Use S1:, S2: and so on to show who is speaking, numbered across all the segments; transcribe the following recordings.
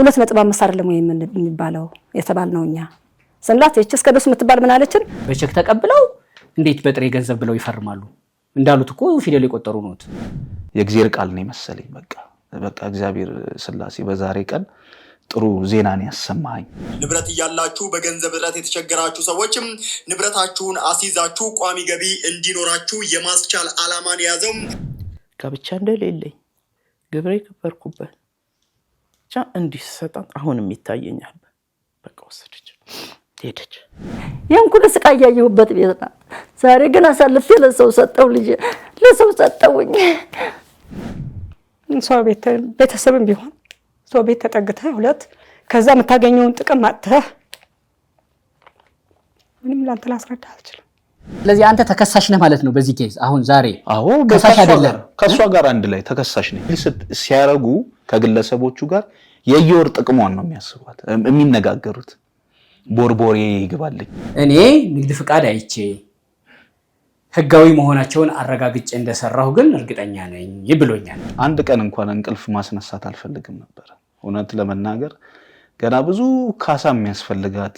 S1: 2.5 አይደለም ወይ የሚባለው የተባልነው እኛ ስንላት እቺስ ከደስ የምትባል ምን አለችን
S2: በቸክ ተቀብለው እንዴት በጥሬ ገንዘብ ብለው ይፈርማሉ እንዳሉት እኮ ፊደል የቆጠሩ ነው
S3: የእግዚአብሔር ቃል ነው መሰለኝ በቃ እግዚአብሔር ስላሴ በዛሬ ቀን ጥሩ ዜናን ያሰማኝ
S4: ንብረት ያላችሁ በገንዘብ እጥረት የተቸገራችሁ ሰዎችም ንብረታችሁን አስይዛችሁ ቋሚ ገቢ እንዲኖራችሁ የማስቻል ዓላማን ያዘው
S5: ጋብቻ እንደሌለኝ ግብሬ ከበርኩበት ቻ እንዲሰጣት አሁንም ይታየኛል በቃ ወሰደች ሄደች
S1: የንኩል ስቃይ ያየሁበት ቤት ናት ዛሬ ግን አሳልፌ ለሰው ሰጠው ልጅ ለሰው ሰጠውኝ
S6: ሰው ቤተሰብም ቢሆን ሰው ቤት ተጠግተህ ሁለት ከዛ መታገኘውን ጥቅም አጥተህ ምንም ላንተ ላስረዳ አልችልም
S2: ስለዚህ አንተ ተከሳሽ ነህ ማለት ነው በዚህ ኬዝ አሁን ዛሬ
S3: አዎ ከሳሽ አይደለም ከሷ ጋር አንድ ላይ ተከሳሽ ነኝ ሲያረጉ ከግለሰቦቹ ጋር የየወር ጥቅሟን ነው የሚያስቡት የሚነጋገሩት ቦርቦሬ ይገባልኝ
S2: እኔ ንግድ ፍቃድ አይቼ ህጋዊ መሆናቸውን አረጋግጬ እንደሰራሁ ግን እርግጠኛ ነኝ ይብሎኛል
S3: አንድ ቀን እንኳን እንቅልፍ ማስነሳት አልፈልግም ነበር እውነት ለመናገር ገና ብዙ ካሳ የሚያስፈልጋት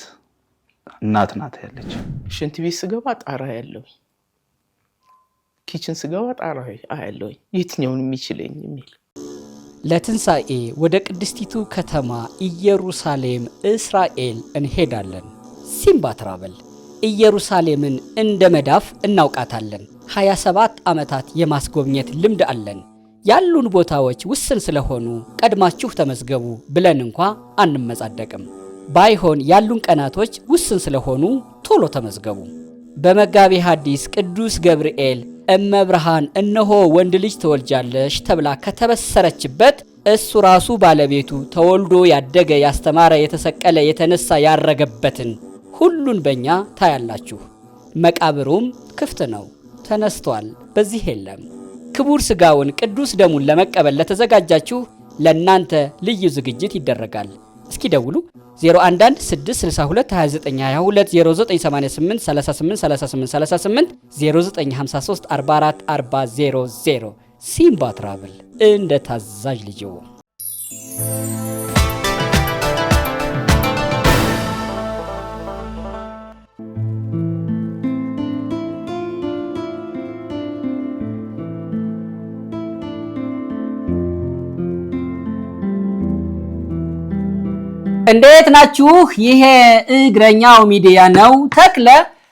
S3: እናት ናት ያለች
S5: ሽንት ቤት ስገባ ጣራ ያለው ኪችን ስገባ ጣራ ያለው የትኛውን የሚችለኝ የሚል
S2: ለትንሳኤ ወደ ቅድስቲቱ ከተማ ኢየሩሳሌም እስራኤል እንሄዳለን ሲምባ ትራቨል ኢየሩሳሌምን እንደ መዳፍ እናውቃታለን 27 ዓመታት የማስጎብኘት ልምድ አለን ያሉን ቦታዎች ውስን ስለሆኑ ቀድማችሁ ተመዝገቡ ብለን እንኳን አንመጻደቅም ባይሆን ያሉን ቀናቶች ውስን ስለሆኑ ቶሎ ተመዝገቡ በመጋቢ ሐዲስ ቅዱስ ገብርኤል እመብርሃን እነሆ ወንድ ልጅ ተወልጃለሽ ተብላ ከተበሰረችበት እሱ ራሱ ባለቤቱ ተወልዶ ያደገ ያስተማረ የተሰቀለ የተነሳ ያረገበትን ሁሉን በእኛ ታያላችሁ መቃብሩም ክፍት ነው ተነስቷል በዚህ የለም ክቡር ስጋውን ቅዱስ ደሙን ለመቀበል ለተዘጋጃችሁ ለእናንተ ልዩ ዝግጅት ይደረጋል እስኪ ደውሉ 011622220988383838 0953444000 ሲምባ ትራቨል እንደ ታዛዥ ልጅዎ እንዴት ናችሁ ይሄ እግረኛው ሚዲያ ነው ተክለ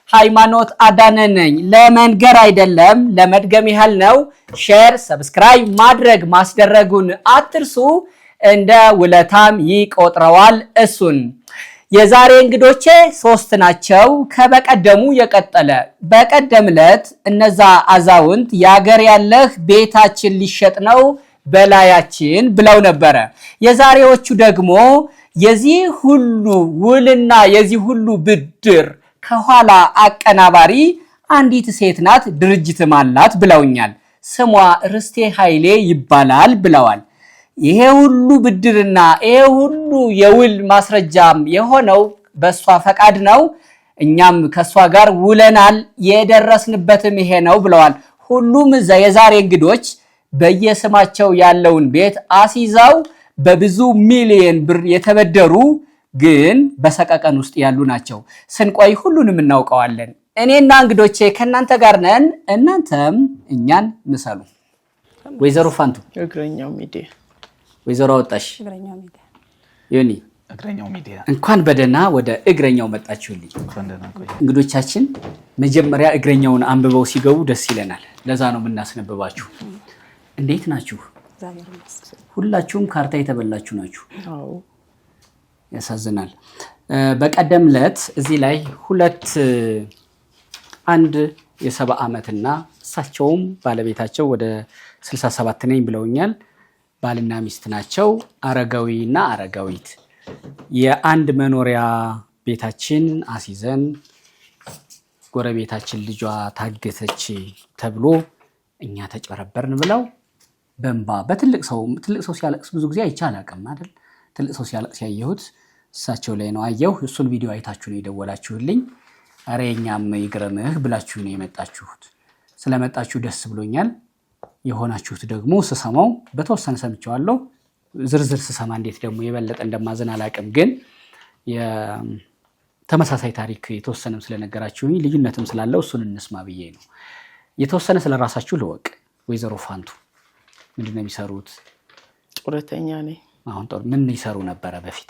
S2: ሃይማኖት አዳነ ነኝ ለመንገር አይደለም ለመድገም ያህል ነው ሼር ሰብስክራይብ ማድረግ ማስደረጉን አትርሱ እንደ ውለታም ይቆጥረዋል እሱን የዛሬ እንግዶቼ 3 ናቸው ከበቀደሙ የቀጠለ በቀደምለት እነዛ አዛውንት ያገር ያለህ ቤታችን ሊሸጥ ነው በላያችን ብለው ነበር የዛሬዎቹ ደግሞ የዚህ ሁሉ ውልና የዚህ ሁሉ ብድር ከኋላ አቀናባሪ አንዲት ሴት ናት ድርጅትም አላት ብለውኛል ስሟ ርስቴ ኃይሌ ይባላል ብለዋል ይሄ ሁሉ ብድርና ይሄ ሁሉ የውል ማስረጃም የሆነው በሷ ፈቃድ ነው እኛም ከሷ ጋር ውለናል የደረስንበትም ይሄ ነው ብለዋል ሁሉም የዛሬ እንግዶች በየስማቸው ያለውን ቤት አሲዛው በብዙ ሚሊዮን ብር የተበደሩ ግን በሰቀቀን ውስጥ ያሉ ናቸው ስንቆይ ሁሉንም እናውቀዋለን እኔና እንግዶቼ ከናንተ ጋር ነን እናንተም እኛን ምሰሉ ወይዘሮ ፋንቱ
S5: እግረኛው ሚዲያ
S2: ወይዘሮ ወጣሽ
S1: እግረኛው ሚዲያ
S2: ዮኒ
S3: እግረኛው ሚዲያ
S2: እንኳን በደና ወደ እግረኛው መጣችሁልኝ
S3: እንኳን ደህና ቆይ
S2: እንግዶቻችን መጀመሪያ እግረኛውን አንብበው ሲገቡ ደስ ይለናል ለዛ ነው የምናስነብባችሁ እንዴት ናችሁ ሁላችሁም ካርታ የተበላችሁ ናችሁ
S5: አዎ
S2: ያሳዝናል በቀደምለት እዚህ ላይ አንድ የ70 ዓመትና እሳቸውም ባለቤታቸው ወደ 67 ነኝ ብለውኛል ባልና ሚስት ናቸው አረጋዊና አረጋዊት የአንድ መኖሪያ ቤታችን አሲዘን ጎረቤታችን ልጇ ታገተች ተብሎ እኛ ተጨረበርን ብለው በእንባ በትልቅ ሰው ሲያለቅስ ብዙ ጊዜ አይቻላቀም አይደል ትልቅ ሰው ሲያለቅስ ያየሁት እሳቸው ላይ ነው አየሁ እሱን ቪዲዮ አይታችሁ ነው የደወላችሁልኝ አሬኛም ይግረምህ ብላችሁ ነው የመጣችሁት ስለመጣችሁ ደስ ብሎኛል የሆናችሁት ደግሞ ስሰማው በተወሰነ ሰምቻለሁ ዝርዝር ስሰማ እንዴት ደግሞ የበለጠ እንደማዘን አላቅም። ግን የተመሳሳይ ታሪክ የተወሰነም ስለነገራችሁኝ ልዩነትም ስላለው እሱን እንስማ ብዬ ነው። የተወሰነ ስለራሳችሁ ልወቅ። ወይዘሮ ፋንቱ ምንድነው የሚሰሩት?
S5: ጡረተኛ ነኝ።
S2: አሁን ምን ይሰሩ ነበረ በፊት?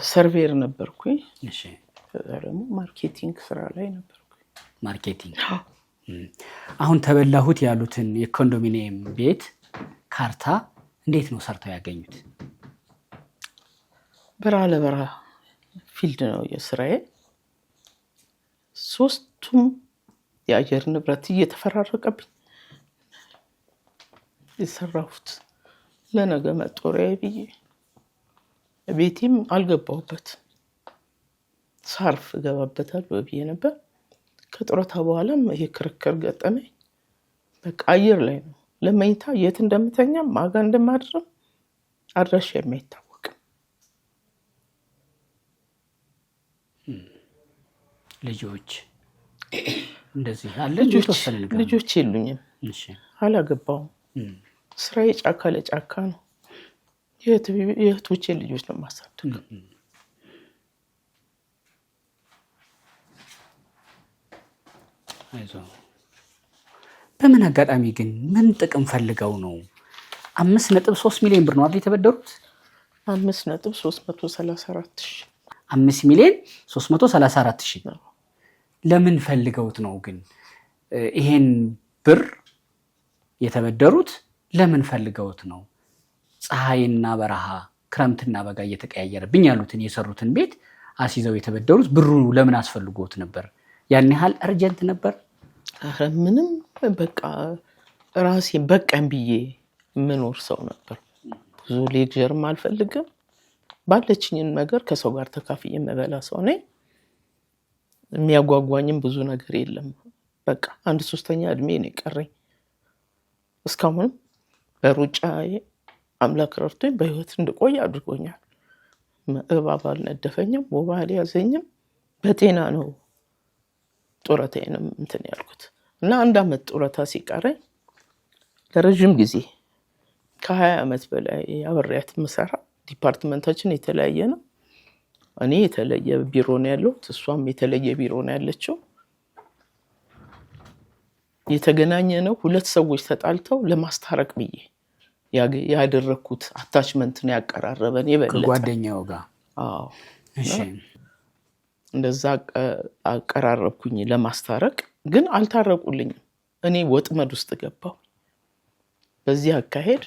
S5: ሰርቬር ነበርኩኝ።
S2: እሺ።
S5: ደግሞ ማርኬቲንግ ስራ ላይ ነበርኩኝ።
S2: ማርኬቲንግ። አሁን ተበላሁት ያሉትን የኮንዶሚኒየም ቤት ካርታ እንዴት ነው ሰርተው ያገኙት?
S5: በረሃ ለበረሃ ፊልድ ነው የስራዬ። ሶስቱም የአየር ንብረት እየተፈራረቀብኝ የሰራሁት ለነገ መጦሪያ ብዬ ቤቴም አልገባሁበት ሳርፍ ገባበታል ብዬ ነበር። ከጡረታ በኋላም ይሄ ክርክር ገጠመኝ። በቃ አየር ላይ ነው። ለመኝታ የት እንደምተኛ ማጋ እንደማድረም አድራሻ የማይታወቅ
S2: ልጆች እንደዚህ አለ።
S5: ልጆች የሉኝም።
S2: እሺ።
S5: አላገባውም። ስራዬ ጫካ ለጫካ ነው። የእህቶቼ ልጆች ነው ማሳደግ።
S2: አይዞህ። በምን አጋጣሚ ግን ምን ጥቅም ፈልገው ነው 5.3 ሚሊዮን ብር ነው አይደል የተበደሩት?
S5: 5.334,000
S2: 5 ሚሊዮን 334,000 ለምን ፈልገውት ነው ግን ይሄን ብር የተበደሩት? ለምን ፈልገውት ነው? ፀሐይና በረሃ ክረምትና በጋ እየተቀያየረብኝ ያሉትን የሰሩትን ቤት አስይዘው የተበደሩት ብሩ ለምን አስፈልጎት ነበር? ያን ያህል አርጀንት ነበር?
S5: አረ ምንም በቃ ራሴን በቃኝ ብዬ ምኖር ሰው ነበር። ብዙ ሌክቸርም አልፈልግም። ባለችኝን ነገር ከሰው ጋር ተካፍዬ መበላ ሰው ነኝ። የሚያጓጓኝም ብዙ ነገር የለም። በቃ 1/3 እድሜ ነው የቀረኝ። እስካሁንም በሩጫዬ አምላክ ረድቶኝ በህይወት እንድቆይ አድርጎኛል። እባብ አልነደፈኝም፣ ወባ አልያዘኝም። በጤና ነው ጡረታዬንም እንትን ያልኩት እና 1 አመት ጡረታ ሲቀረኝ ለረጅም ጊዜ ከ20 አመት በላይ አብሬያት ምሰራ ዲፓርትመንታችን የተለያየ ነው። እኔ የተለየ ቢሮ ነው ያለው፣ እሷም የተለየ ቢሮ ነው ያለችው። የተገናኘ ነው 2 ሰዎች ተጣልተው ለማስታረቅ ብዬ ያደረኩት አታችመንት ነው ያቀራረበን የበለጠ
S2: ከጓደኛው ጋር።
S5: አዎ
S2: እሺ።
S5: እንደዛ አቀራረብኩኝ ለማስታረቅ፣ ግን አልታረቁልኝም። እኔ ወጥመድ ውስጥ ገባሁ። በዚህ አካሄድ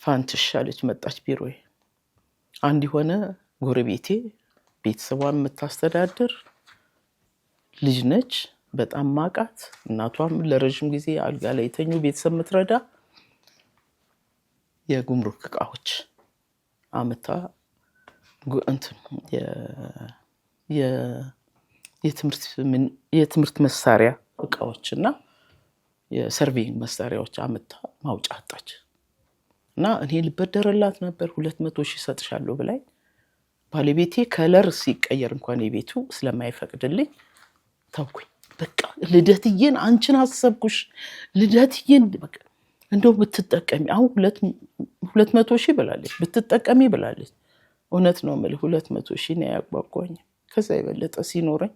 S5: ፋንትሽ አለች መጣች ቢሮዬ። አንድ የሆነ ጎረቤቴ ቤተሰቧን የምታስተዳድር ልጅ ነች። በጣም ማቃት። እናቷም ለረጅም ጊዜ አልጋ ላይ የተኙ ቤተሰብ ምትረዳ የጉምሩክ እቃዎች አመታ እንትን የትምህርት መሳሪያ እቃዎችና የሰርቬይንግ መሳሪያዎች አመታ ማውጫ አጣች እና እኔ ልበደረላት ነበር 200,000 ሰጥሻለሁ ብላኝ። ባለቤቴ ከለር ሲቀየር እንኳን የቤቱ ስለማይፈቅድልኝ ተውኩኝ። በቃ ልደትዬን አንቺን አሰብኩሽ፣ ልደትዬን በቃ እንደው ብትጠቀሚ አሁን 200,000 ብላለች፣ ብትጠቀሚ ብላለች። እውነት ነው የምልህ 200,000 ነው ያጓጓኝ። ከዛ የበለጠ ሲኖረኝ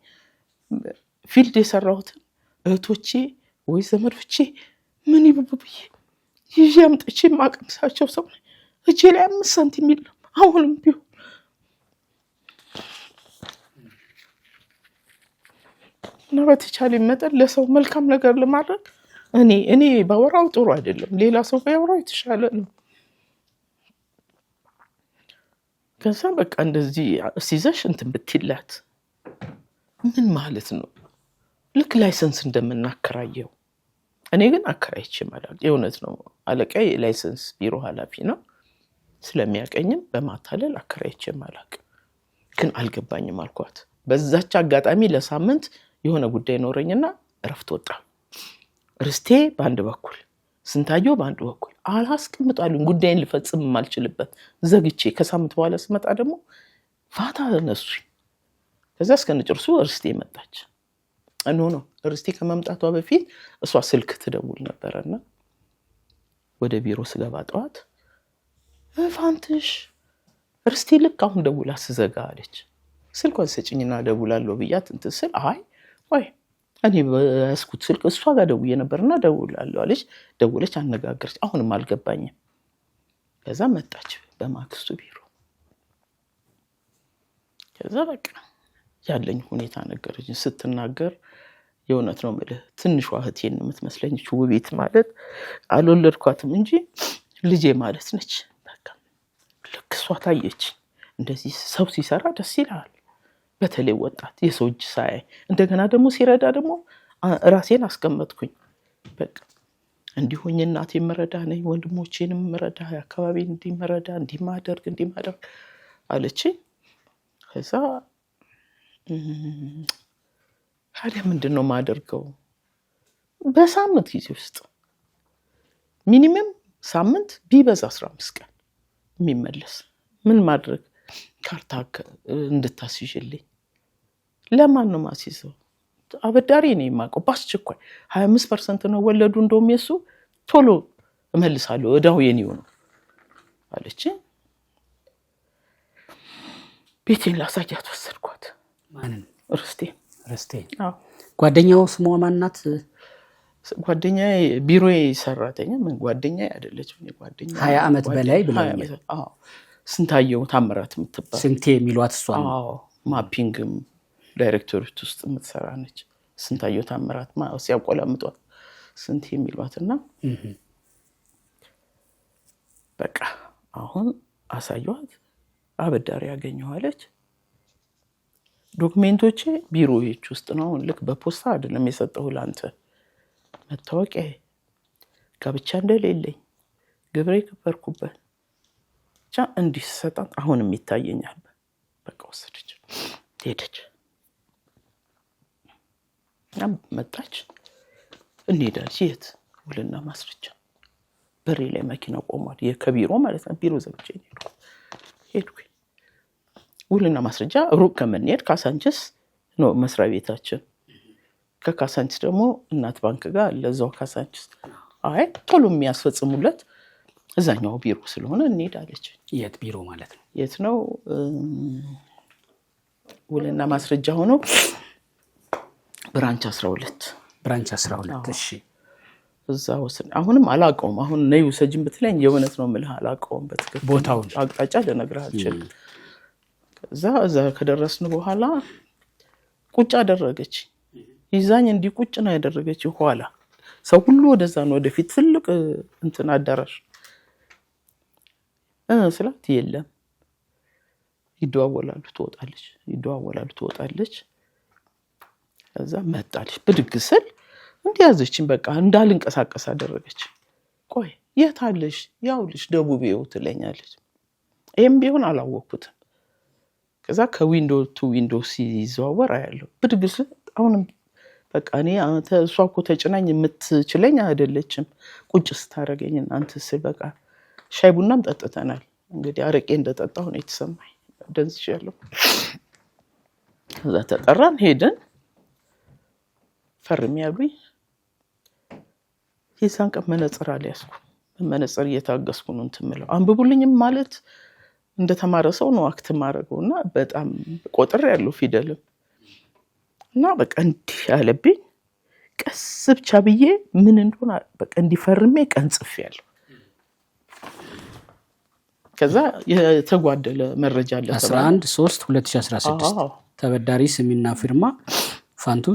S5: ፊልድ የሰራሁትን እህቶቼ ወይ ዘመዶቼ ምን ይብብብዬ ይዤ አምጥቼ ማቀምሳቸው ሰው ነኝ። እጄ ላይ 5 ሳንቲም የለም አሁንም ቢሆን። እና በተቻለ መጠን ለሰው መልካም ነገር ለማድረግ እኔ ባወራው ጥሩ አይደለም፣ ሌላ ሰው ባወራው የተሻለ ነው። ከዛ በቃ እንደዚህ ሲዘሽ እንትን ብትላት ምን ማለት ነው? ልክ ላይሰንስ እንደምናከራየው። እኔ ግን አከራይቼ ማለት የእውነት ነው። አለቃዬ የላይሰንስ ቢሮ ኃላፊ ነው። ስለሚያቀኝም በማታለል አከራይቼ ማለት ግን አልገባኝም አልኳት። በዛች አጋጣሚ ለሳምንት የሆነ ጉዳይ ኖረኝና እረፍት ወጣ። ርስቴ በአንድ በኩል ስንታየው በአንድ በኩል አላስቀምጣሉኝ። ጉዳይን ልፈጽም ማልችልበት ዘግቼ ከሳምንት በኋላ ስመጣ ደግሞ ፋታ ነሱኝ። ከዛ እስከነጭርሱ ርስቴ መጣች። ኖ ርስቴ ከመምጣቷ በፊት እሷ ስልክ ትደውል ነበርና ወደ ቢሮ ስገባ ጠዋት ፋንትሽ ርስቴ ልክ አሁን ደውላ ስዘጋ አለች። ስልኳን ሰጭኝና ደውላለሁ ብያት እንትን ስል አይ ወይ እኔ በስኩት ስልክ እሷ ጋር ደውዬ ነበርና ደውላለሁ አለች። ደውለች አነጋገረች። አሁንም አልገባኝም። ከዛ መጣች በማክስቱ ቢሮ። ከዛ በቃ ያለኝ ሁኔታ ነገረች። ስትናገር የእውነት ነው የምልህ ትንሿ እህቴን ነው የምትመስለኝ። ውቤት ማለት አልወለድኳትም እንጂ ልጄ ማለት ነች። በቃ ልክ እሷ ታየች። እንደዚህ ሰው ሲሰራ ደስ ይላል። በተለይ ወጣት የሰው እጅ ሳይ እንደገና ደግሞ ሲረዳ ደግሞ ራሴን አስቀመጥኩኝ። በቃ እንዲሆኝ እናቴን መረዳ ነኝ፣ ወንድሞቼንም መረዳ፣ አካባቢን እንዲመረዳ እንዲማደርግ አለች። ከዛ ታዲያ ምንድን ነው የማደርገው? በሳምንት ጊዜ ውስጥ ሚኒመም ሳምንት ቢበዛ 15 ቀን የሚመለስ ምን ማድረግ ካርታ እንድታስይዥልኝ። ለማን ነው ማስይዘው? አበዳሪ ነው የማውቀው። በአስቸኳይ 25% ነው ወለዱ እንደውም የሱ ቶሎ እመልሳለሁ እዳው የኔው ነው አለች። ቤቴን ላሳያት ወሰድኳት።
S2: ማንን? ርስቴ።
S5: አዎ።
S2: ጓደኛው ስሟ ማን ናት?
S5: ጓደኛዬ ቢሮዬ ሰራተኛ። ምን ጓደኛዬ አይደለችም። እኔ ጓደኛዬ
S2: 20 ዓመት በላይ ብለውኛል።
S5: አዎ። ስንታየው ታምራት የምትባል
S2: ስንቴ የሚሏት እሷ ነው።
S5: አዎ። ማፒንግም ዳይሬክቶሬት ውስጥ የምትሰራ ነች። ስንታየው ታምራት ሲያቆላምጧት ስንቴ የሚሏትና በቃ አሁን አሳየዋት። አበዳሪ ያገኘዋለች። ዶክሜንቶቼ ቢሮዎች ውስጥ ነው። ልክ በፖስታ አይደለም የሰጠው ላንተ መታወቂያ ጋብቻ እንደሌለኝ ግብሬ ከበርኩበት ብቻ እንዲሰጣት አሁንም ይታየኛል። በቃ ወሰደች ሄደች። መጣች እንሄዳለች። የት? ውልና ማስረጃ በሬ ላይ መኪና ቆሟል። ከቢሮ ማለት ነው። ቢሮ ዘግቼ ሄድኩኝ። ውልና ማስረጃ ሩቅ ከምንሄድ ካሳንችስ ነው መስሪያ ቤታችን። ከካሳንችስ ደግሞ እናት ባንክ ጋር ለዛው ካሳንችስ። አይ ቶሎ የሚያስፈጽሙለት እዛኛው ቢሮ ስለሆነ እንሄዳለች።
S2: የት ቢሮ ማለት ነው?
S5: የት ነው? ውልና ማስረጃ ሆኖ ብራንች 12
S2: እሺ።
S5: እዛ ወሰን አሁንም አላውቀውም። አሁን ነይ ውሰጂኝ ብትለኝ የእውነት ነው የምልህ አላውቀውም። በትክክል
S2: ቦታውን
S5: አቅጣጫ ልነግርህ አልችልም። እዛ ከደረስን በኋላ ቁጭ አደረገች። ይዛኝ እንዲህ ቁጭ ነው ያደረገች። ኋላ ሰው ሁሉ ወደዛ ነው ወደፊት ትልቅ እንትን አዳራሽ ስላት የለም። ይደዋወላሉ ትወጣለች። እዛ መጣለች። ብድግ ስል እንዲያዘችኝ በቃ እንዳልንቀሳቀስ አደረገች። ቆይ የት አለሽ? ያውልሽ ደቡቤው ትለኛለች። ይሄም ቢሆን አላወኩትም። ከዛ ከዊንዶ ቱ ዊንዶ ሲዘዋወር አያለሁ። ብድግ ስል አሁንም በቃ እኔ አንተ እሷ እኮ ተጭናኝ የምትችለኝ አይደለችም። ቁጭ ስታደርገኝ እናንተ ስል በቃ ሻይ ቡናም ጠጥተናል። እንግዲህ አረቄ እንደጠጣሁ ነው የተሰማኝ። ደንዝሻለሁ። ከዛ ተጠራን፣ ሄድን። ፈርም ያሉኝ የዛን ቀን መነጽር አልያዝኩም። መነጽር እየታገስኩ ነው እንትን የምለው። አንብቡልኝም ማለት እንደተማረ ሰው ነው አክት ማድረገው እና በጣም ቆጥር ያለው ፊደልም እና በቃ እንዲህ ያለብኝ ቀስ ብቻ ብዬ ምን እንደሆነ በቃ እንዲፈርሜ ቀን ጽፌያለሁ። ከዛ የተጓደለ መረጃ አለ።
S2: 11/3/2016 ተበዳሪ ስሚና ፊርማ ፋንቱ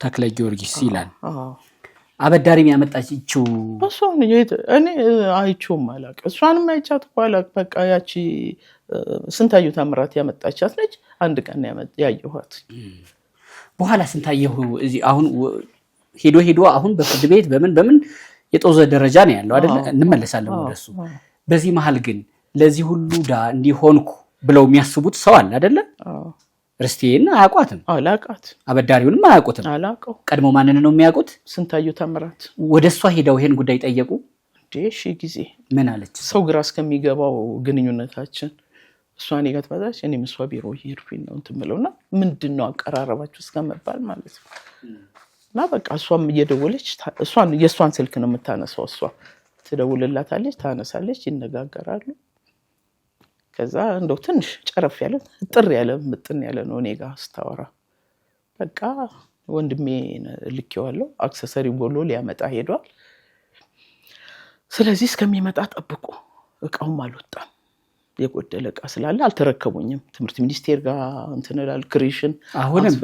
S2: ተክለ ጊዮርጊስ ይላል። አበዳሪም ያመጣችው
S5: እሷን እኔ አይቼውም አላውቅም። እሷንም አይቻት አላውቅም። በቃ ያቺ ስንታየው ታምራት ያመጣቻት ነች። አንድ ቀን ያየኋት።
S2: በኋላ ስንታየው እዚህ አሁን ሄዶ አሁን በፍርድ ቤት በምን የጦዘ ደረጃ ነው ያለው አይደል? እንመለሳለን ወደሱ። በዚህ መሃል ግን ለዚህ ሁሉ እንዲሆንኩ ብለው የሚያስቡት ሰው አለ አይደለ? ርስቴን አያውቋትም።
S5: አላውቃት።
S2: አበዳሪውንም አያውቁትም።
S5: አላውቀው።
S2: ቀድሞ ማንን ነው የሚያውቁት?
S5: ስንታየው ታምራት።
S2: ወደሷ ሄደው ይሄን ጉዳይ ጠየቁ።
S5: እሺ ጊዜ
S2: ምን አለች?
S5: ሰው ግራ እስከሚገባው ግንኙነታችን እሷ እኔ ጋር ትመጣለች፣ እኔም እሷ ቢሮ እየሄድኩኝ ነው እንትን የምለውና ምንድነው አቀራረባችሁ እስከመባል ማለት ነው። እና በቃ እሷም እየደወለች የእሷን ስልክ ነው የምታነሳው። እሷ ትደውልላታለች፣ ታነሳለች፣ ይነጋገራሉ። ከዛ እንደው ትንሽ ጨረፍ ያለ ጥር ያለ ምጥን ያለ ነው እኔ ጋር ስታወራ በቃ ወንድሜ ልኬዋለሁ አክሰሰሪ ቦሎ ሊያመጣ ሄዷል ስለዚህ እስከሚመጣ ጠብቁ እቃውም አልወጣም የጎደለ እቃ ስላለ አልተረከቡኝም ትምህርት ሚኒስቴር ጋር እንትነላል ክሬሽን
S2: አሁንም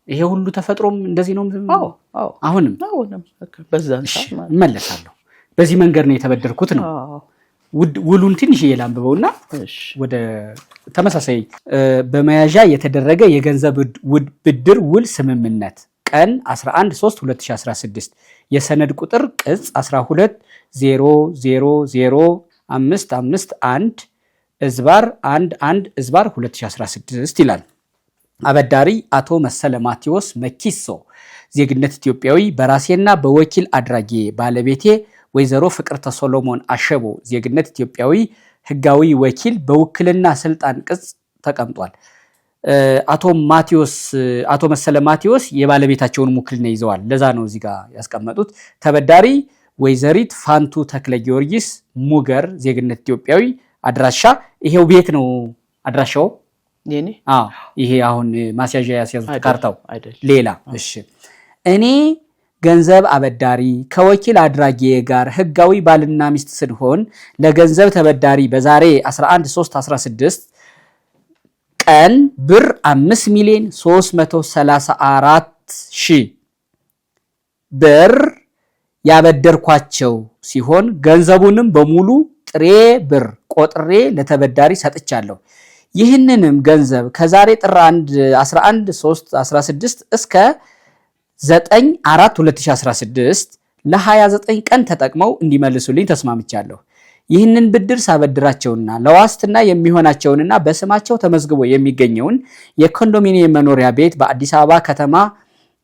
S2: ይሄ ሁሉ ተፈጥሮም እንደዚህ ነው አሁንም
S5: በዛን ሰዓት
S2: መለሳለሁ በዚህ መንገድ ነው የተበደርኩት ነው ውሉን ትንሽ የላንብበውና ወደ ተመሳሳይ በመያዣ የተደረገ የገንዘብ ብድር ውል ስምምነት ቀን 11/3/2016 የሰነድ ቁጥር ቅጽ 12000551 እዝባር 11 እዝባር 2016 ይላል አበዳሪ አቶ መሰለ ማቴዎስ መኪሶ ዜግነት ኢትዮጵያዊ በራሴና በወኪል አድራጊ ባለቤቴ ወይዘሮ ፍቅርተ ሶሎሞን አሸቦ ዜግነት ኢትዮጵያዊ ህጋዊ ወኪል በውክልና ስልጣን ቅጽ ተቀምጧል አቶ መሰለ ማቴዎስ የባለቤታቸውን ውክልና ይዘዋል ለዛ ነው እዚህ ጋር ያስቀመጡት ተበዳሪ ወይዘሪት ፋንቱ ተክለ ጊዮርጊስ ሙገር ዜግነት ኢትዮጵያዊ አድራሻ ይሄው ቤት ነው አድራሻው
S5: የኔ
S2: ይሄ አሁን ማስያዣ ያስያዙት ካርታው ሌላ እሺ እኔ ገንዘብ አበዳሪ ከወኪል አድራጊ ጋር ህጋዊ ባልና ሚስት ስንሆን ለገንዘብ ተበዳሪ በዛሬ 11/3/16 ቀን ብር 5,334,000 ብር ያበደርኳቸው ሲሆን ገንዘቡንም በሙሉ ጥሬ ብር ቆጥሬ ለተበዳሪ ሰጥቻለሁ ይህንንም ገንዘብ ከዛሬ ጥር 11/3/16 እስከ 9/4/2016 ለ29 ቀን ተጠቅመው እንዲመልሱልኝ ተስማምቻለሁ ይህንን ብድር ሳበድራቸውና ለዋስትና የሚሆናቸውንና በስማቸው ተመዝግቦ የሚገኘውን የኮንዶሚኒየም መኖሪያ ቤት በአዲስ አበባ ከተማ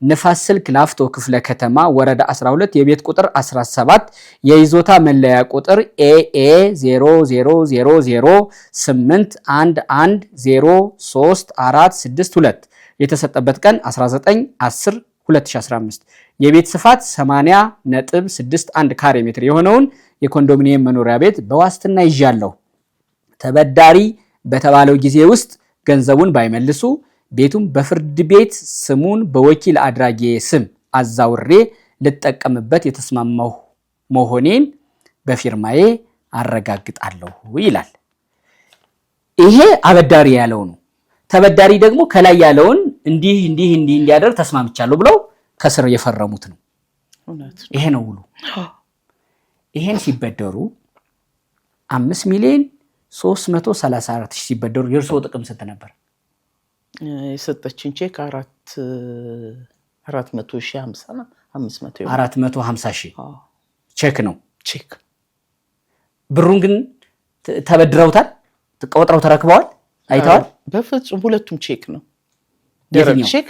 S2: ንፋስ ስልክ ላፍቶ ክፍለ ከተማ ወረዳ 12 የቤት ቁጥር 17 የይዞታ መለያ ቁጥር AA000811034462 የተሰጠበት ቀን 19/10/2015 የቤት ስፋት 80.61 ካሬ ሜትር የሆነውን የኮንዶሚኒየም መኖሪያ ቤት በዋስትና ይዣለሁ ተበዳሪ በተባለው ጊዜ ውስጥ ገንዘቡን ባይመልሱ ቤቱም በፍርድ ቤት ስሙን በወኪል አድራጊ ስም አዛውሬ ልጠቀምበት የተስማማው መሆኔን በፊርማዬ አረጋግጣለሁ ይላል ይሄ አበዳሪ ያለው ነው ተበዳሪ ደግሞ ከላይ ያለውን እንዲህ እንዲያደርግ ተስማምቻለሁ ብለው ከስር የፈረሙት ነው ይሄ ነው ውሉ ይሄን ሲበደሩ 5,334,000 ሲበደሩ የርሶ ጥቅም ስንት ነበር
S5: የሰጠችን ቼክ 450,000
S2: ቼክ ነው
S5: ቼክ
S2: ብሩን ግን ተበድረውታል ተቆጥረው ተረክበዋል አይተዋል
S5: በፍጹም ሁለቱም ቼክ ነው ደረቅ ቼክ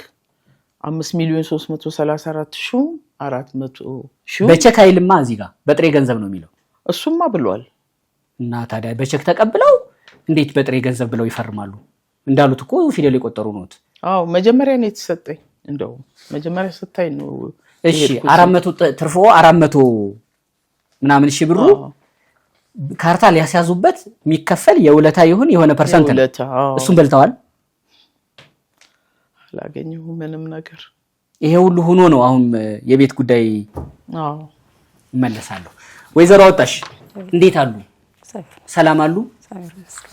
S5: 5,334,400
S2: በቼክ አይልማ እዚህ ጋር በጥሬ ገንዘብ ነው የሚለው
S5: እሱማ ብሏል
S2: እና ታዲያ በቼክ ተቀብለው እንዴት በጥሬ ገንዘብ ብለው ይፈርማሉ እንዳሉት እኮ ፊደል የቆጠሩ ነው
S5: መጀመሪያ ነው የተሰጠኝ እንደው መጀመሪያ ስታይ ነው
S2: እሺ 400 ትርፎ 400 ምናምን ሺህ ብሩ ካርታ ሊያስያዙበት የሚከፈል የውለታ ይሁን የሆነ ፐርሰንት ነው እሱን በልተዋል
S5: አላገኘው ምንም ነገር
S2: ይሄ ሁሉ ሆኖ ነው አሁን የቤት ጉዳይ መለሳለሁ ወይዘሮ አወጣሽ እንዴት አሉ ሰላም አሉ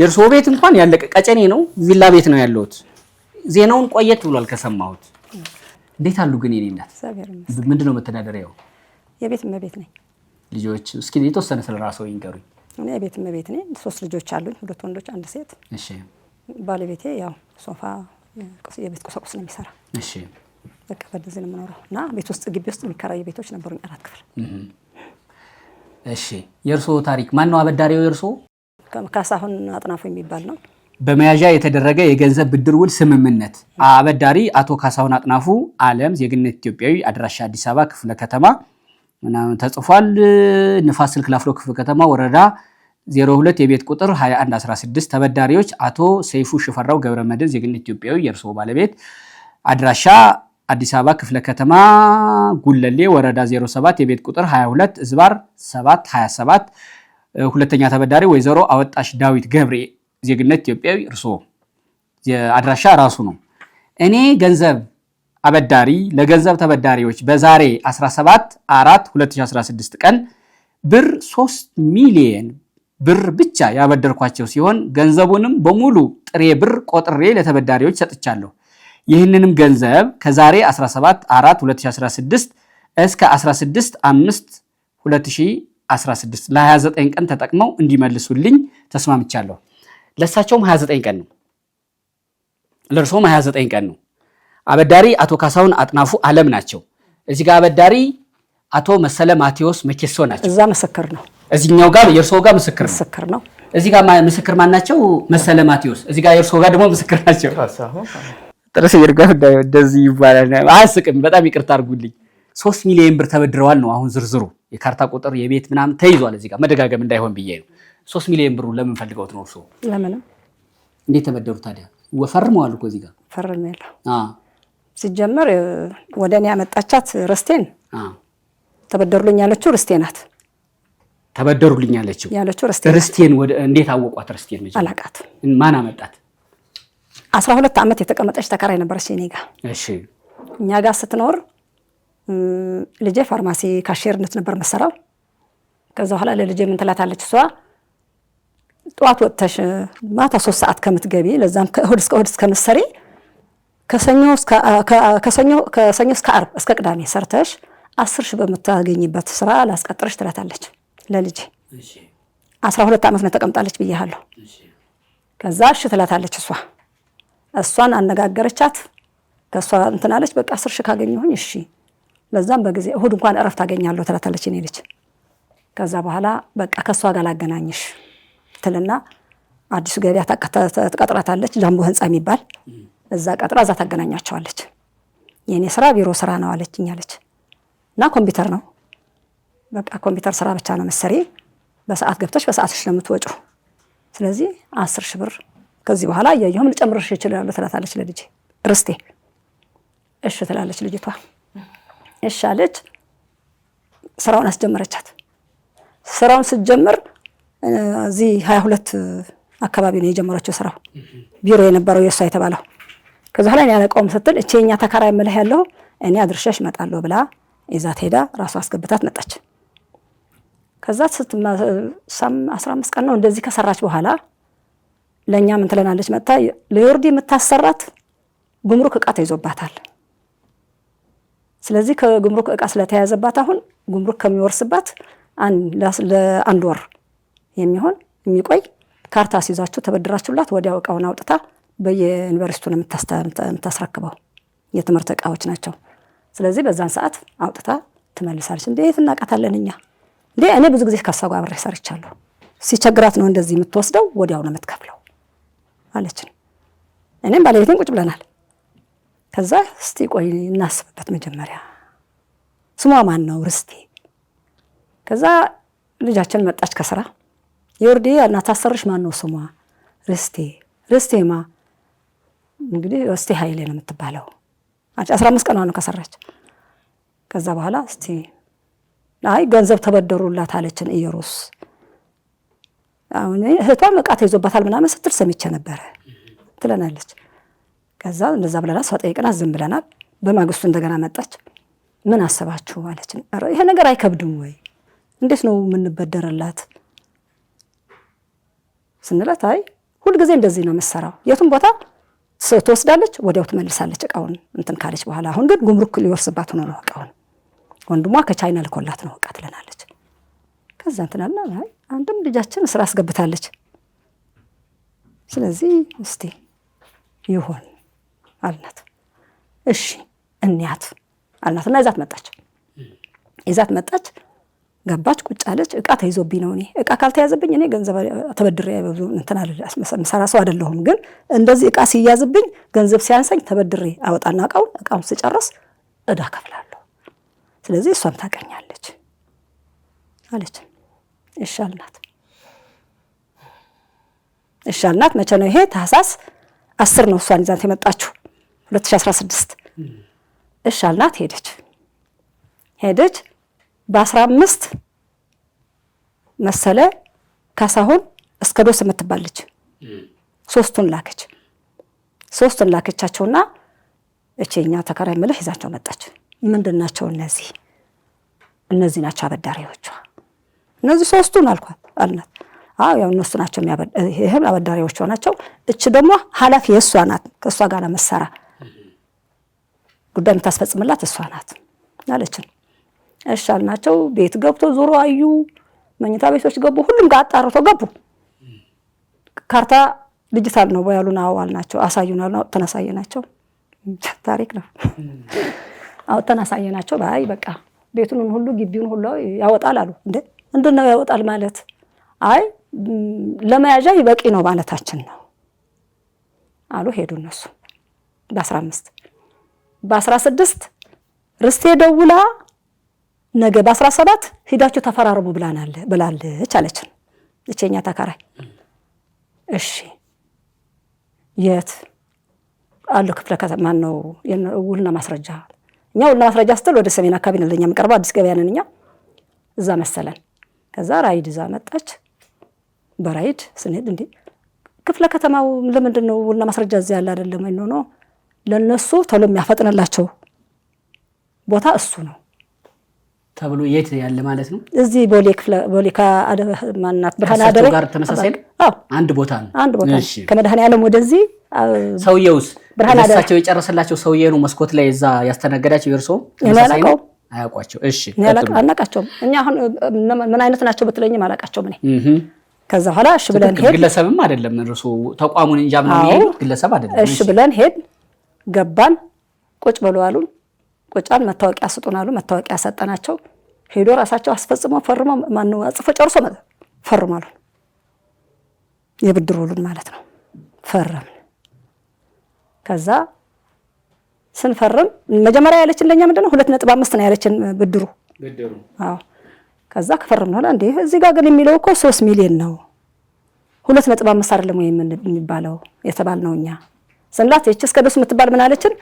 S2: የርሶ ቤት እንኳን ያለቀ ቀጨኔ ነው ቪላ ቤት ነው ያለውት ዜናውን ቆየት ብሏል ከሰማሁት እንዴት አሉ ግን የኔናት ምንድነው መተዳደሪያው
S6: የቤት መቤት ነኝ
S2: ልጆች እስኪ የተወሰነ ስለራስዎ ይንገሩኝ
S6: እኔ የቤት መቤት ነኝ 3 ልጆች አሉኝ 2 ወንዶች 1 ሴት
S2: እሺ
S6: ባለቤቴ ያው ሶፋ የቤት ቁሳቁስ ነው የሚሰራ
S2: እሺ
S6: በቃ በደዚህ ነው የምኖረው እና ቤት ውስጥ ግቢ ውስጥ የሚከራዩ ቤቶች ነበሩኝ 4 ክፍል
S2: እሺ የርሶ ታሪክ ማን ነው አበዳሪው የርሶ
S6: ካሳሁን አጥናፉ የሚባል ነው
S2: በመያዣ የተደረገ የገንዘብ ብድር ውል ስምምነት አበዳሪ አቶ ካሳሁን አጥናፉ ዓለም ዜግነት ኢትዮጵያዊ አድራሻ አዲስ አበባ ክፍለ ከተማ ምናምን ተጽፏል ንፋስ ስልክ ላፍቶ ክፍለ ከተማ ወረዳ 02 የቤት ቁጥር 2116 ተበዳሪዎች አቶ ሰይፉ ሽፈራው ገብረመድህን ዜግነት ኢትዮጵያዊ የርሶ ባለቤት አድራሻ አዲስ አበባ ክፍለ ከተማ ጉለሌ ወረዳ 07 የቤት ቁጥር 22 እዝባር 727 ሁለተኛ ተበዳሪ ወይዘሮ አወጣሽ ዳዊት ገብሬ ዜግነት ኢትዮጵያዊ እርስዎ አድራሻ ራሱ ነው። እኔ ገንዘብ አበዳሪ ለገንዘብ ተበዳሪዎች በዛሬ 17/4/2016 ቀን ብር 3 ሚሊዮን ብር ብቻ ያበደርኳቸው ሲሆን ገንዘቡንም በሙሉ ጥሬ ብር ቆጥሬ ለተበዳሪዎች ሰጥቻለሁ። ይህንንም ገንዘብ ከዛሬ 17/4/2016 እስከ 16/5/2016 ለ29 ቀን ተጠቅመው እንዲመልሱልኝ ተስማምቻለሁ። ለሳቸውም 29 ቀን ነው፣ ለእርሶም 29 ቀን ነው። አበዳሪ አቶ ካሳሁን አጥናፉ አለም ናቸው። እዚህ ጋር አበዳሪ አቶ መሰለ ማቴዎስ መኬሶ ናቸው።
S6: እዛ ምስክር ነው።
S2: እዚህኛው ጋር የእርሶ ጋር ምስክር
S6: ነው።
S2: እዚህ ጋር ምስክር ማን ናቸው? መሰለ ማቴዎስ። እዚህ ጋር የእርሶ ጋር ደግሞ ምስክር ናቸው። ጥርስ ይርጋ እንደዚህ ይባላል። አያስቅም። በጣም ይቅርታ አድርጉልኝ። 3 ሚሊዮን ብር ተበድረዋል ነው አሁን ዝርዝሩ። የካርታ ቁጥር የቤት ምናምን ተይዟል። እዚህ ጋር መደጋገም እንዳይሆን ብዬ ነው። 3 ሚሊዮን ብሩ ለምን ፈልገውት ነው እርሶ?
S6: ለምንም።
S2: እንዴት ተበደሩ ታዲያ? ወፈርመዋል እኮ እዚህ ጋር
S6: ፈርሜያለሁ። ሲጀመር ወደ እኔ ያመጣቻት ርስቴን ተበደሩልኝ ያለችው ርስቴ ናት።
S2: ተበደሩልኝ ያለችው ርስቴን ወደ እንዴት አወቋት? ርስቴን ልጅ
S6: አላቃትም።
S2: ማን አመጣት?
S6: 12 ዓመት የተቀመጠች ተከራይ ነበረች እኔ ጋር።
S2: እሺ።
S6: እኛ ጋር ስትኖር ልጄ ፋርማሲ ካሼርነት ነበር መሰራው። ከዛ በኋላ ለልጄ ምን ትላታለች እሷ ጠዋት ወጥተሽ ማታ 3 ሰዓት ከምትገቢ ለዛም ከእሁድ እስከ እሁድ እስከምትሰሪ ከሰኞ እስከ ዓርብ እስከ ቅዳሜ ሰርተሽ 10 ሺህ በምታገኝበት ስራ ላስቀጥርሽ ትላታለች ለልጄ። 12 ዓመት ነው ተቀምጣለች ብያለሁ። ከዛ እሺ ትላታለች እሷን አነጋገረቻት። ከሷ እንትን አለች። በቃ 10 ሺህ ካገኘሁኝ እሺ ለዛም በጊዜ እሁድ እንኳን እረፍት አገኛለሁ ትላታለች እኔ ልጅ። ከዛ በኋላ በቃ ከሷ ጋር ላገናኝሽ ትልና አዲሱ ገበያ ተቀጥራታለች። ጃምቦ ህንጻ የሚባል እዛ ቀጥራ እዛ ታገናኛቸዋለች። የኔ ስራ ቢሮ ስራ ነው አለችኝ አለች። እና ኮምፒውተር ነው በቃ ኮምፒውተር ስራ ብቻ ነው መሰሪ። በሰዓት ገብተሽ በሰዓትሽ ነው የምትወጪው። ስለዚህ 10 ሺህ ብር ከዚህ በኋላ ያየሁም ልጨምርሽ ይችላል ትላታለች ለልጄ ርስቴ። እሺ ትላለች ልጅቷ። እሺ አለች። ስራውን አስጀመረቻት። ስራውን ስትጀምር እዚህ 22 አካባቢ ነው የጀመረችው ስራው። ቢሮ የነበረው የሷ የተባለው። ከዛ በኋላ እኔ አለቀውም ስትል እቺኛ ተከራይ መልህ ያለው እኔ አድርሻሽ እመጣለሁ ብላ ይዛት ሄዳ ራሷ አስገብታት መጣች። ከዛ 15 ቀን ነው እንደዚህ ከሰራች በኋላ ለኛ ምን ትለናለች መጣ ለዮርዲ የምታሰራት ጉምሩክ ዕቃ ተይዞባታል። ስለዚህ ከጉምሩክ ዕቃ ስለተያዘባት አሁን ጉምሩክ ከሚወርስባት ለአንድ ወር የሚሆን የሚቆይ ካርታ ሲይዛችሁ ተበድራችሁላት ወዲያው ዕቃውን አውጥታ በየዩኒቨርሲቲው ነው የምታስረክበው። የትምህርት ዕቃዎች ናቸው። ስለዚህ በዛን ሰዓት አውጥታ ትመልሳለች። እንዴት እናቃታለን እኛ እንዴ? እኔ ብዙ ጊዜ ከሷ ጋር አብሬ ሰርቻለሁ። ሲቸግራት ነው እንደዚህ የምትወስደው፣ ወዲያው ነው የምትከፍለው አለችን። እኔም ባለቤቴን ቁጭ ብለናል። ከዛ እስቲ ቆይ እናስብበት መጀመሪያ ስሟ ማን ነው ርስቴ። ከዛ ልጃችን መጣች ከስራ የወርዴ እናታሰርሽ ማን ነው ስሟ? ርስቴማ እንግዲህ ርስቴ ኃይሌ ነው የምትባለው። 15 ቀኗ ነው ከሰራች። ከዛ በኋላ እስቲ አይ ገንዘብ ተበደሩላት አለችን ኢየሩስ። አሁን እህቷም ዕቃ ተይዞባታል ምናምን ስትል ሰምቼ ነበረ ትለናለች። ከዛ እንደዛ ብለናል። ሰው ጠይቀናት ዝም ብለናል። በማግስቱ እንደገና መጣች። ምን አሰባችሁ አለችን። ይሄ ነገር አይከብድም ወይ? እንዴት ነው የምንበደረላት ስንላት፣ አይ ሁልጊዜ እንደዚህ ነው የምትሰራው። የቱም ቦታ ትወስዳለች፣ ወዲያው ትመልሳለች ዕቃውን እንትን ካለች በኋላ። አሁን ግን ጉምሩክ ሊወርስባት ሆኖ ነው ዕቃውን። ወንድሟ ከቻይና ልኮላት ነው ዕቃ ትለናለች። ከዛ እንትን አለ። አይ አንድም ልጃችን ስራ አስገብታለች። ስለዚህ እስቲ ይሁን አልናት። እሺ እንያት አልናትና ይዛት መጣች። ገባች፣ ቁጭ አለች። ዕቃ ተይዞብኝ ነው እኔ ዕቃ ካልተያዘብኝ እኔ ገንዘብ ተበድሬ እንትን አለ መሰራ ሰው አይደለሁም። ግን እንደዚህ ዕቃ ሲያዝብኝ ገንዘብ ሲያንሰኝ ተበድሬ አወጣና ዕቃውን ስጨርስ ዕዳ ከፍላለሁ። ስለዚህ እሷም ታቀኛለች አለች። እሺ አልናት። መቼ ነው ይሄ? ታህሳስ 10 ነው እሷን ይዛት የመጣችው 2016። እሺ አልናት። ሄደች በ15 መሰለ ካሳሁን እስከ ዶስ የምትባለች ሶስቱን ላከቻቸውና እቺኛ ተከራይ ምልህ ይዛቸው መጣች። ምንድናቸው እነዚህ ናቸው አበዳሪዎቿ። እነዚህ ሶስቱን አልናት። ያው እነሱ ናቸው ይሄም አበዳሪዎቿ ናቸው። እቺ ደግሞ ኃላፊ የሷ ናት፣ ከሷ ጋር መሰራ ጉዳይ የምታስፈጽምላት እሷ ናት አለችን። እሺ አልናቸው። ቤት ገብቶ ዞሮ አዩ፣ መኝታ ቤቶች ገቡ፣ ሁሉም ጋር አጣርተው ገቡ። ካርታ ዲጂታል ነው ያሉን አልናቸው። አሳዩናል፣ ተነሳየናቸው። ታሪክ ነው። ተነሳየናቸው። ባይ በቃ ቤቱን ሁሉ ግቢውን ሁሉ ያወጣል አሉ። ምንድነው ያወጣል ማለት? አይ ለመያዣ ይበቂ ነው ማለታችን ነው አሉ። ሄዱ እነሱ። በ16 ርስቴ ደውላ ነገ በ17 ሂዳችሁ ተፈራርሙ ብላለች አለችን እቺኛ ተከራይ። እሺ የት አሉ? ክፍለ ከተማ ነው ውልና ማስረጃ። እኛ ውልና ማስረጃ ስትል ወደ ሰሜን አካባቢ ነው ለኛ የሚቀርበው፣ አዲስ ገበያ ነን እኛ። እዛ መሰለን። ከዛ ራይድ እዛ መጣች። በራይድ ስንሄድ ክፍለ ከተማው ለምንድን ነው ውልና ማስረጃ እዚህ ያለ አይደለም ወይ ነው ለነሱ ቶሎ የሚያፈጥንላቸው ቦታ እሱ ነው
S2: ተብሎ የት ያለ ማለት ነው?
S6: እዚህ ቦሌ ማናት ብርሃን አደረ
S2: ጋር ተመሳሳይ አንድ ቦታ ነው።
S6: እሺ ከመድኃኔዓለም ወደዚህ
S2: ሰውየውስ እሳቸው የጨረሰላቸው ሰውዬ ነው መስኮት ላይ እዛ ያስተናገዳቸው። የእርሶ ተመሳሳይ ነው? አያውቋቸው? እሺ
S6: አናውቃቸውም እኛ። አሁን ምን አይነት ናቸው ብትለኝም አላውቃቸውም እኔ። ከዛ በኋላ እሺ ብለን ሄድ።
S2: ግለሰብም አይደለም እርሶ ተቋሙን እንጃ ምን ነው ግለሰብ አይደለም።
S6: እሺ ብለን ሄድ ገባን። ቁጭ በሉ አሉን። ቁጫን መታወቂያ ስጡን አሉ። መታወቂያ ሰጠናቸው። ሄዶ ራሳቸው አስፈጽመው ፈርመው ማነው አጽፎ ጨርሶ ፈርማሉ። የብድር ውሉን ማለት ነው። ፈረምን። ከዛ ስንፈርም መጀመሪያ ያለችን ለኛ ምንድነው 2.5 ነው ያለችን ብድሩ። አዎ ከዛ ከፈረምን ሆነ እዚህ ጋር ግን የሚለው እኮ 3 ሚሊዮን ነው 2.5 አይደለም ወይ የሚባለው የተባልነው እኛ ስንላት እቺ እስከ ደስ የምትባል ምን አለችን?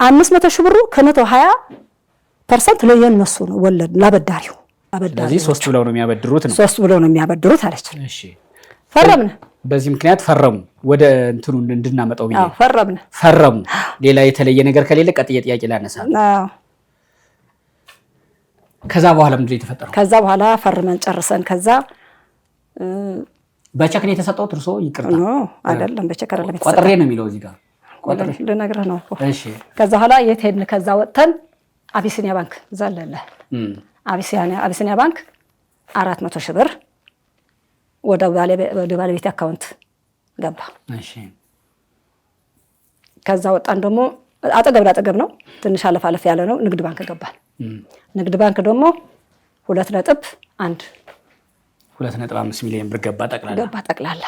S6: 500 ሺህ ብሩ ከ120% ለየነሱ ነው ወለድ ላበዳሪው።
S2: ስለዚህ 3 ብለው ነው የሚያበድሩት ነው
S6: 3 ብለው ነው የሚያበድሩት አለችን።
S2: እሺ
S6: ፈረምን።
S2: በዚህ ምክንያት ፈረሙ። ወደ እንትኑ እንድናመጣው ብዬ
S6: ፈረሙ።
S2: ሌላ የተለየ ነገር ከሌለ ቀጥዬ ጥያቄ ላነሳ። ከዛ በኋላ ምንድን ነው የተፈጠረው?
S6: ከዛ በኋላ ፈርመን ጨርሰን ከዛ
S2: በቸክ ነው የተሰጠው። እርሶ ይቅርታ
S6: አይደለም በቸክ አይደለም የተሰጠው።
S2: ቆጥሬ ነው የሚለው እዚህ ጋር ቆጥሬ
S6: ልነግርህ ነው እኮ።
S2: እሺ
S6: ከዛ በኋላ የት ሄድን? ከዛ ወጥተን አቢሲኒያ ባንክ ዘለለ አቢሲኒያ ባንክ 400 ሺህ ብር ወደ ባለቤት አካውንት ገባ።
S2: እሺ
S6: ከዛ ወጣን። ደግሞ አጠገብ ነው፣ ትንሽ አለፍ ያለ ነው። ንግድ ባንክ ገባን። ንግድ ባንክ ደግሞ 2.5
S2: ሚሊዮን ብር ገባ
S6: ጠቅላላ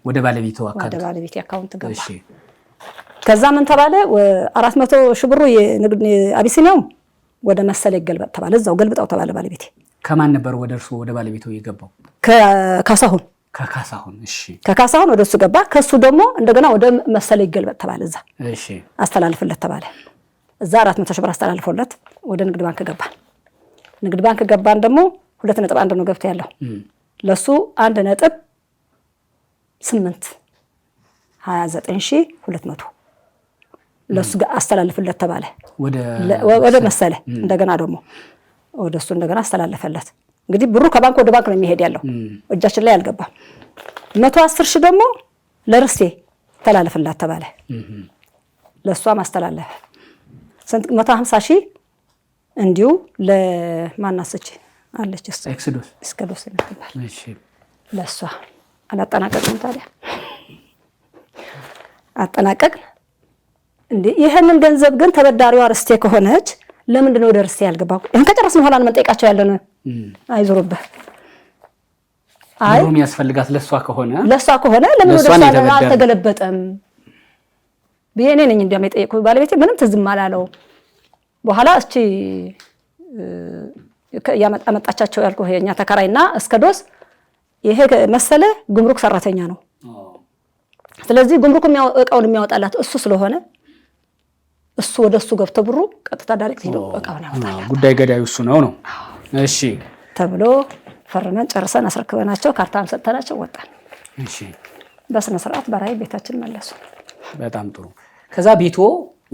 S2: ወደ ባለቤቱ
S6: አካውንት ገባ። እሺ ከዛ ምን ተባለ? 400 ሺህ ብሩ የንግድ አቢሲኒያው ወደ መሰለ ይገልበጥ ተባለ። እዛው ገልብጣው ተባለ። ባለቤቴ
S2: ከማን ነበር ወደ እርሱ ወደ ባለቤቱ የገባው?
S6: ከካሳሁን።
S2: እሺ
S6: ከካሳሁን ወደ እሱ ገባ። ከሱ ደግሞ እንደገና ወደ መሰለ ይገልበጥ ተባለ። እዛ
S2: እሺ
S6: አስተላልፍለት ተባለ። እዛ 400 ሺህ ብር አስተላልፎለት ወደ ንግድ ባንክ ገባን። ንግድ ባንክ ገባን። ደግሞ 2.1 ነው ገብቶ ያለው ለሱ 1.829,200 ለሱ አስተላልፍለት ተባለ። ወደ መሰለ እንደገና ደግሞ ወደሱ እንደገና አስተላልፈለት። እንግዲህ ብሩ ከባንክ ወደ ባንክ ነው የሚሄድ ያለው፣ እጃችን ላይ አልገባም። 110 ሺህ ደግሞ ለርስቴ ተላልፍላት ተባለ። ለሷ ማስተላለፍ 150 ሺህ እንዲሁ ለማናሰች አለች ኤክስዶስ የምትባል ለሷ አላጠናቀቅም። ታዲያ አጠናቀቅን። ይሄንን ገንዘብ ግን ተበዳሪዋ ርስቴ ከሆነች ለምንድን ነው ወደ ርስቴ ያልገባው? ይሄን ከጨረስን በኋላ ነው መንጠይቃቸው ያለ ነው። አይዞርብህ
S2: ብሩም ያስፈልጋት ለሷ ከሆነ
S6: ለምን ወደ ሷ አልተገለበጠም? ቢኔ ነኝ እንዲያም የጠየቁት ባለቤቴ ምንም ትዝም አላለው። በኋላ እቺ ያመጣቻቸው ያልኩህ የኛ ተከራይና እስከዶስ ይሄ መሰለ ጉምሩክ ሰራተኛ ነው። ስለዚህ ጉምሩክ እቃውን የሚያወጣላት እሱ ስለሆነ እሱ ወደሱ ገብቶ ብሩ ቀጥታ ዳይሬክት ሄዶ እቃውን ያወጣላት።
S2: ጉዳይ ገዳዩ እሱ ነው። እሺ ተብሎ
S6: ፈርመን ጨርሰን አስረክበናቸው ካርታም ሰጥተናቸው ወጣን።
S2: እሺ
S6: በስነ ስርዓት በራይ ቤታችን መለሱ።
S2: በጣም ጥሩ። ከዛ ቤቶ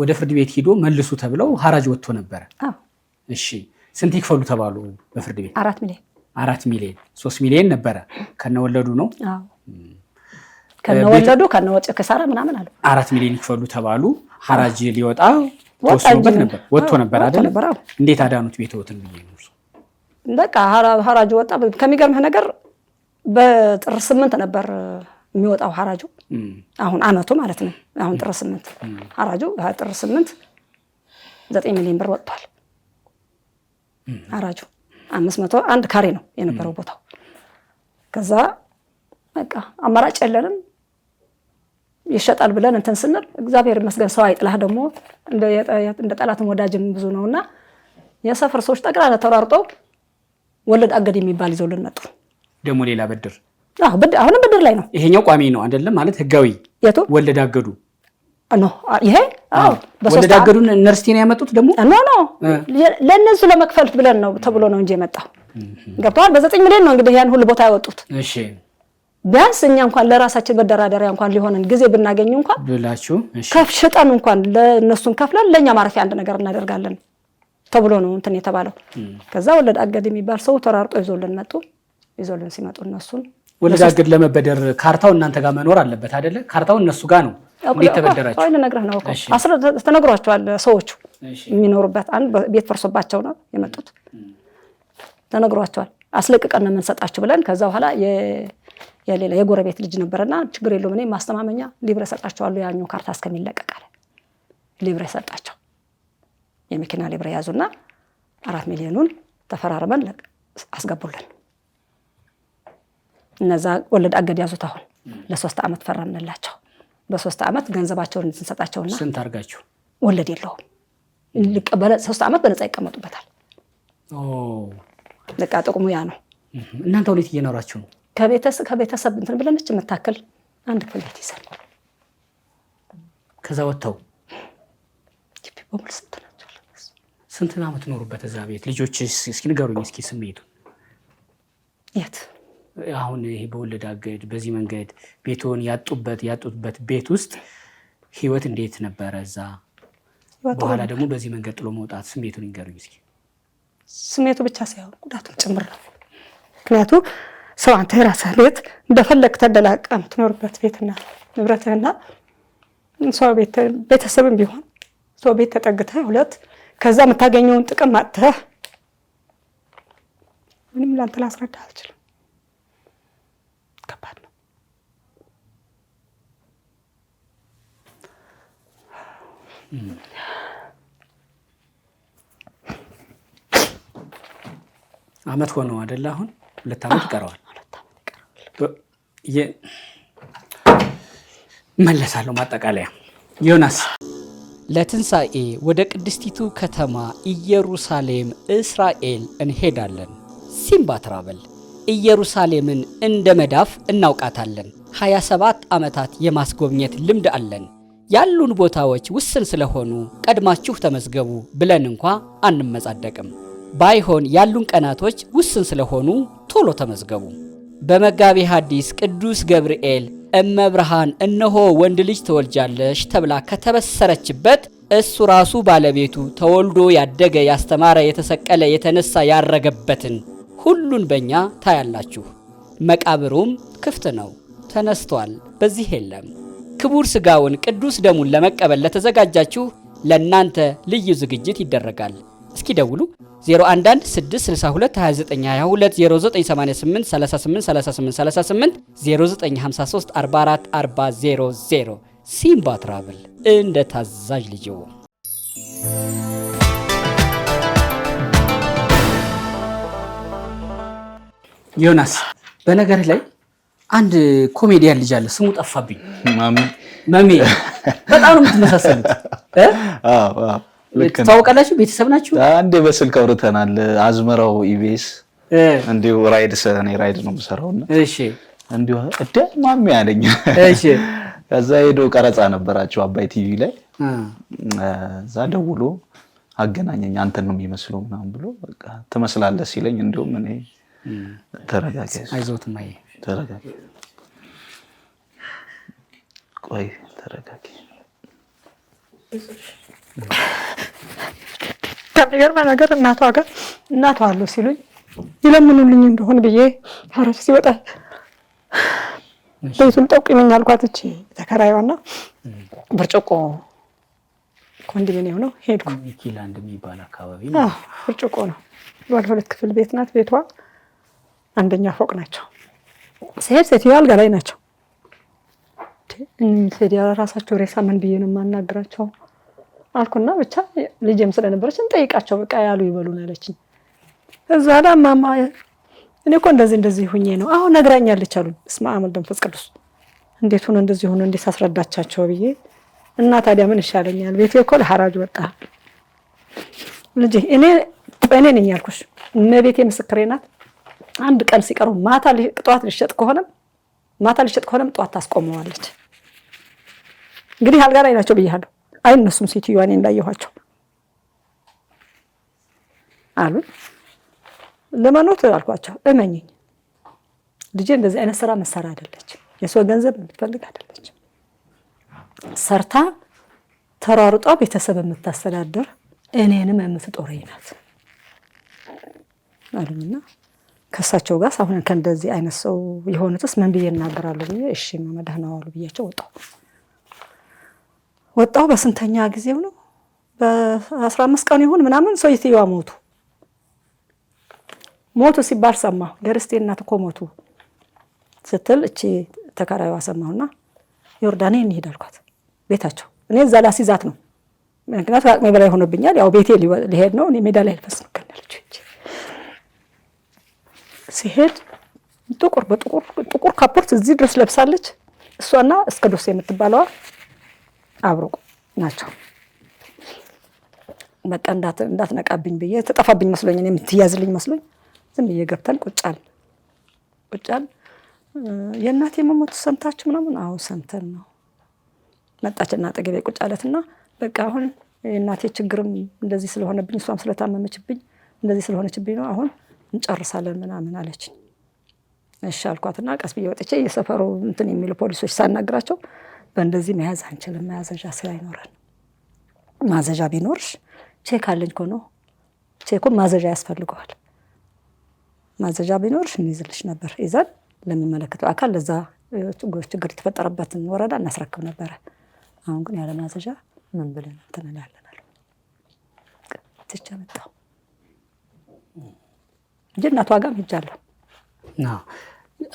S2: ወደ ፍርድ ቤት ሄዶ መልሱ ተብለው ሐራጅ ወጥቶ ነበር።
S6: አዎ
S2: እሺ ስንት ይክፈሉ ተባሉ በፍርድ ቤት?
S6: 4 ሚሊዮን
S2: 4 ሚሊዮን 3 ሚሊዮን ነበረ ከነወለዱ ነው።
S6: አዎ ከነወለዱ ከነወጭ ከሳራ ምናምን አሉ።
S2: 4 ሚሊዮን ይክፈሉ ተባሉ። ሐራጅ ሊወጣ ወጥቶበት ነበር ወጥቶ ነበር አይደል? እንዴት አዳኑት ቤቶትን ብዬ ነው።
S6: በቃ ሐራጅ ወጣ። ከሚገርምህ ነገር በጥር 8 ነበር የሚወጣው ሐራጁ። አሁን አመቱ ማለት ነው። አሁን ጥር 8 ሐራጁ ጥር 8 9 ሚሊዮን ብር ወጥቷል። ሐራጁ 501 ካሬ ነው የነበረው ቦታው። ከዛ በቃ አማራጭ የለንም ይሸጣል ብለን እንትን ስንል እግዚአብሔር ይመስገን ሰው አይጥላህ ደግሞ እንደ ጠላትም ወዳጅም ብዙ ነውና የሰፈር ሰዎች ጠቅላላ ተራርጠው ወለድ አገድ የሚባል ይዘውልን መጡ።
S2: ደግሞ ሌላ ብድር
S6: አሁንም ብድር ላይ ነው።
S2: ይሄኛው ቋሚ ነው አይደለም ማለት ህጋዊ
S6: የቱ
S2: ወለድ አገዱ
S6: ነው ይሄ?
S2: ወለድ አገዱን ነርስቲ ነው ያመጡት። ደግሞ
S6: ኖ ለነሱ ለመክፈል ብለን ነው ተብሎ ነው እንጂ የመጣው ገብቷል። በ9 ሚሊዮን ነው እንግዲህ ያን ሁሉ ቦታ ያወጡት።
S2: እሺ
S6: ቢያንስ እኛ እንኳን ለራሳችን መደራደሪያ እንኳን ሊሆንን ጊዜ ብናገኝ እንኳን
S2: ብላችሁ
S6: ከፍ ሽጠን እንኳን ለነሱን ከፍለን ለኛ ማረፊያ አንድ ነገር እናደርጋለን ተብሎ ነው እንትን የተባለው። ከዛ ወለድ አገድ የሚባል ሰው ተራርጦ ይዞልን መጡ። ይዞልን ሲመጡ እነሱን
S2: ወለድ አገድ ለመበደር ካርታው እናንተ ጋር መኖር አለበት አይደለ? ካርታው እነሱ ጋር ነው። እንዴት ተበደራችሁ?
S6: አይ ልነግርህ ነው እኮ ተነግሯቸዋል። ሰዎቹ የሚኖሩበት አንድ ቤት ፈርሶባቸው ነው የመጡት። ተነግሯቸዋል። አስለቅቀን ነው የምንሰጣችሁ ብለን ከዛ በኋላ የሌላ የጎረቤት ልጅ ነበርና ችግር የለውም እኔ ማስተማመኛ ሊብሬ ሰጣቸዋለሁ ያኛው ካርታ እስከሚለቀቅ አለ። ሊብሬ ሰጣቸው። የመኪና ሊብሬ ያዙና 4 ሚሊዮኑን ተፈራርመን አስገቡልን። እነዛ ወለድ አገድ ያዙት። አሁን ለ3 አመት ፈረምንላቸው። በ3 አመት ገንዘባቸውን እንሰጣቸውና
S2: ስንት አርጋችሁ
S6: ወለድ የለውም ልቀበለ 3 አመት በነፃ ይቀመጡበታል። በቃ ጥቅሙ ያ ነው።
S2: እናንተ ወዴት እየኖራችሁ ነው?
S6: ከቤተሰብ እንትን ብለንች የምታክል አንድ ክፍል ቤት ይዘን
S2: ከዛ ወጣው
S6: በሙሉ
S2: ስንት አመት ኖሩበት እዛ ቤት? ልጆች እስኪ ንገሩኝ እስኪ ስሜቱ
S6: የት
S2: አሁን ይሄ በወለድ አገድ በዚህ መንገድ ቤቶን ያጡበት ቤት ውስጥ ህይወት እንዴት ነበረ እዛ? በኋላ ደግሞ በዚህ መንገድ ጥሎ መውጣት ስሜቱን ንገሩኝ እስኪ።
S6: ስሜቱ ብቻ ሳይሆን ጉዳቱን ጭምር ነው። ምክንያቱም ሰው አንተ የራስህ ቤት እንደፈለግ ተደላቀህ የምትኖርበት ቤትና ንብረትህና ሰው ቤተሰብም ቢሆን ሰው ቤት ተጠግተህ ሁለት ከዛ የምታገኘውን ጥቅም አጥተህ ምንም ላንተ ላስረዳ አልችልም። ከባድ ነው።
S2: አመት ሆነው አይደል? አሁን 2 አመት ይቀረዋል። መለሳለሁ። ማጠቃለያ ዮናስ
S7: ለትንሣኤ ወደ ቅድስቲቱ ከተማ ኢየሩሳሌም እስራኤል እንሄዳለን። ሲምባ ትራቨል ኢየሩሳሌምን እንደ መዳፍ እናውቃታለን። 27 ዓመታት የማስጎብኘት ልምድ አለን። ያሉን ቦታዎች ውስን ስለሆኑ ቀድማችሁ ተመዝገቡ ብለን እንኳ አንመጻደቅም። ባይሆን ያሉን ቀናቶች ውስን ስለሆኑ ቶሎ ተመዝገቡ። በመጋቤ ሐዲስ ቅዱስ ገብርኤል እመብርሃን እነሆ ወንድ ልጅ ትወልጃለሽ ተብላ ከተበሰረችበት እሱ ራሱ ባለቤቱ ተወልዶ ያደገ ያስተማረ የተሰቀለ የተነሳ ያረገበትን ሁሉን በእኛ ታያላችሁ። መቃብሩም ክፍት ነው፣ ተነስቷል፣ በዚህ የለም። ክቡር ሥጋውን ቅዱስ ደሙን ለመቀበል ለተዘጋጃችሁ ለእናንተ ልዩ ዝግጅት ይደረጋል። እስኪ ደውሉ 011 662 2922 0988 38 38 0953 44 40 ሲምባ ትራቭል እንደ ታዛዥ ልጅዎ።
S2: ዮናስ በነገር ላይ አንድ ኮሜዲያን ልጅ አለ፣ ስሙ ጠፋብኝ። ማሚ በጣም ነው የምትመሳሰሉት። ታውቃላችሁ? ቤተሰብ ናችሁ?
S3: አንዴ በስልክ አውርተናል። አዝመራው ኢቢኤስ እንዲሁ ራይድ ነው የምሰራውና
S2: እሺ
S3: እንዲሁ እደ ማሚ ያለኝ
S2: እሺ
S3: ከዛ ሄዶ ቀረጻ ነበራቸው አባይ ቲቪ ላይ እዛ ደውሎ አገናኘኝ። አንተን ነው የሚመስለው ምናምን ብሎ በቃ ትመስላለህ ሲለኝ እንደውም እኔ ተረጋጋ
S2: አይዞት ማይ
S3: ተረጋጋ ቆይ ተረጋጊ።
S6: ከሚገርመ ነገር እናቷ አሉ ሲሉኝ ይለምኑልኝ እንደሆን ብዬ ፈረስ ሲወጣ ቤቱን ጠቁመኝ አልኳት። እቺ ተከራይዋና ብርጭቆ ኮንዶሚኒየም ነው ሄድኩ።
S2: ሚኪላንድ የሚባል አካባቢ
S6: ብርጭቆ ነው። ባለ 2 ክፍል ቤት ናት። ቤቷ አንደኛ ፎቅ ናቸው። ስሄድ ሴትዮዋ አልጋ ላይ ናቸው። ሴትዮዋ ራሳቸው ሬሳ ምን ብዬ ነው የማናግራቸው አልኩና ብቻ ልጄም ስለነበረች እንጠይቃቸው በቃ ያሉ ይበሉን አለችኝ። እዛ ላይ ማማ እኔ እኮ እንደዚህ ሁኜ ነው አሁን ነግራኛለች አሉ። እስማ አመል መንፈስ ቅዱስ እንዴት ሆነ እንደዚህ ሆነ እንዴት አስረዳቻቸው ብዬ እና ታዲያ ምን ይሻለኛል? ቤቴ እኮ ለሐራጅ ወጣ። ልጄ እኔ ነኝ ያልኩሽ እመቤቴ ምስክሬ ናት። አንድ ቀን ሲቀሩ ጠዋት ሊሸጥ ከሆነም ጠዋት ታስቆመዋለች። እንግዲህ አልጋ ላይ ናቸው ብያለሁ። አይነሱም ሴትዮዋ እኔ እንዳየኋቸው አሉ። ለማኖት አልኳቸው እመኝኝ ልጄ እንደዚህ አይነት ስራ መሰራ አይደለች። የሰው ገንዘብ የምትፈልግ አይደለች። ሰርታ ተሯሩጧ ቤተሰብ የምታስተዳድር እኔንም የምትጦረኝ ናት አሉኝና ከሳቸው ጋር አሁን ከእንደዚህ አይነት ሰው የሆኑትስ ምን ብዬ እናገራለሁ ብዬ እሺ መመዳህና ዋሉ ብያቸው ወጣው። በስንተኛ ጊዜው ነው? በ15 ቀን ይሁን ምናምን ሰውየዋ ሞቱ ሲባል ሰማሁ። ገርስቴ እናት እኮ ሞቱ ስትል እቺ ተከራይዋ ሰማሁና ዮርዳኔ እንሂድ አልኳት ቤታቸው። እኔ እዛ ላሲዛት ነው ምክንያቱም አቅሜ በላይ ሆኖብኛል። ያው ቤቴ ሊሄድ ነው። እኔ ሜዳ ላይ ልፈስ ነው ከነለች ሲሄድ ጥቁር ካፖርት እዚህ ድረስ ለብሳለች። እሷና እስከዶስ የምትባለዋ አብሮ ናቸው። በቃ እንዳትነቃብኝ ብዬ ተጠፋብኝ መስሎኝ እኔ የምትያዝልኝ መስሎኝ ዝም ብዬ ገብተን ቁጫል የእናቴ መሞት ሰምታችሁ ምናምን? አዎ ሰምተን ነው። መጣችና አጠገቤ ቁጭ አለትና በቃ አሁን የእናቴ ችግርም እንደዚህ ስለሆነብኝ እሷም ስለታመመችብኝ እንደዚህ ስለሆነችብኝ ነው አሁን እንጨርሳለን ምናምን አለችኝ። እሺ አልኳትና ቀስ ብዬ ወጥቼ የሰፈሩ እንትን የሚሉ ፖሊሶች ሳናግራቸው በእንደዚህ መያዝ አንችልም፣ ማዘዣ ስላይኖረን። ማዘዣ ቢኖርሽ ቼክ አለኝ እኮ ነው። ቼኩም ማዘዣ ያስፈልገዋል። ማዘዣ ቢኖርሽ እንይዝልሽ ነበር። ይዘን ለሚመለከተው አካል ለዛ ችግር የተፈጠረበትን ወረዳ እናስረክብ ነበረ። አሁን ግን ያለ ማዘዣ ምን ብለን እንትን እንላለን አሉ። ትቼ መጣሁ እንጂ እናቷ ጋርም ሄጃለሁ።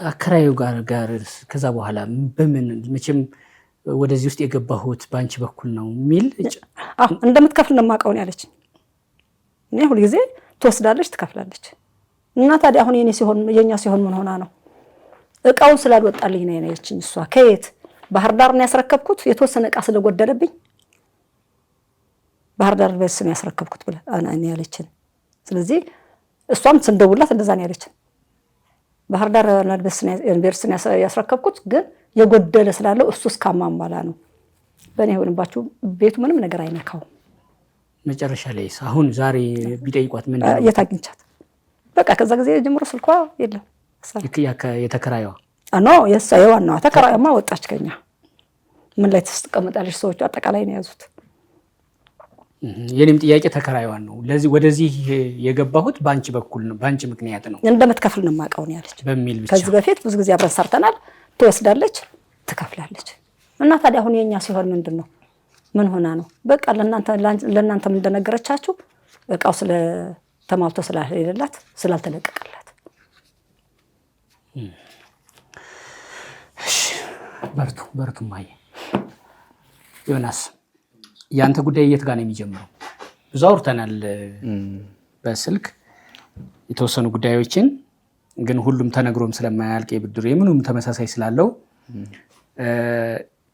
S2: አከራዩ ጋር ከዛ በኋላ በምን መቼም ወደዚህ ውስጥ የገባሁት በአንቺ በኩል ነው የሚል
S6: እንደምትከፍል ነው የማውቀው ያለችኝ። እኔ ሁልጊዜ ትወስዳለች ትከፍላለች። እና ታዲያ አሁን የኛ ሲሆን ምን ሆና ነው? እቃውን ስላልወጣልኝ ነው ያለችኝ። እሷ ከየት ባህር ዳር ነው ያስረከብኩት የተወሰነ እቃ ስለጎደለብኝ ባህር ዳር በስም ያስረከብኩት ብለ እኔ ያለችን። ስለዚህ እሷም ስንደውላት እንደዛ ነው ያለችን። ባህር ዳር ዩኒቨርሲቲ ያስረከብኩት ግን የጎደለ ስላለው እሱ እስካማማላ ነው። በእኔ ሆንባችሁ ቤቱ ምንም ነገር አይነካው።
S2: መጨረሻ ላይ አሁን ዛሬ ቢጠይቋት ምን ነው
S6: የታግኝቻት? በቃ ከዛ ጊዜ ጀምሮ ስልኳ የለም።
S2: የተከራይዋ
S6: አኖ የዋናዋ ተከራይማ ወጣች ከኛ። ምን ላይ ተስቀመጣለች? ሰዎቹ አጠቃላይ ነው ያዙት።
S2: የኔም ጥያቄ ተከራይዋን ነው። ወደዚህ የገባሁት ባንቺ በኩል ነው፣ ባንቺ ምክንያት ነው።
S6: እንደምትከፍል ነው የማውቀው ነው ያለች በሚል ብቻ። ከዚህ በፊት ብዙ ጊዜ አብረን ሰርተናል። ትወስዳለች፣ ትከፍላለች። እና ታዲያ አሁን የኛ ሲሆን ምንድነው? ምን ሆና ነው? በቃ ለእናንተ ምን እንደነገረቻችሁ እቃው ተማልቶ ስላልሄደላት ስላልተለቀቀላት።
S2: እሺ በርቱ ማየ። ዮናስ ያንተ ጉዳይ የት ጋር ነው የሚጀምረው? ብዙ አውርተናል በስልክ የተወሰኑ ጉዳዮችን፣ ግን ሁሉም ተነግሮም ስለማያልቅ የብድሩ የምኑም ተመሳሳይ ስላለው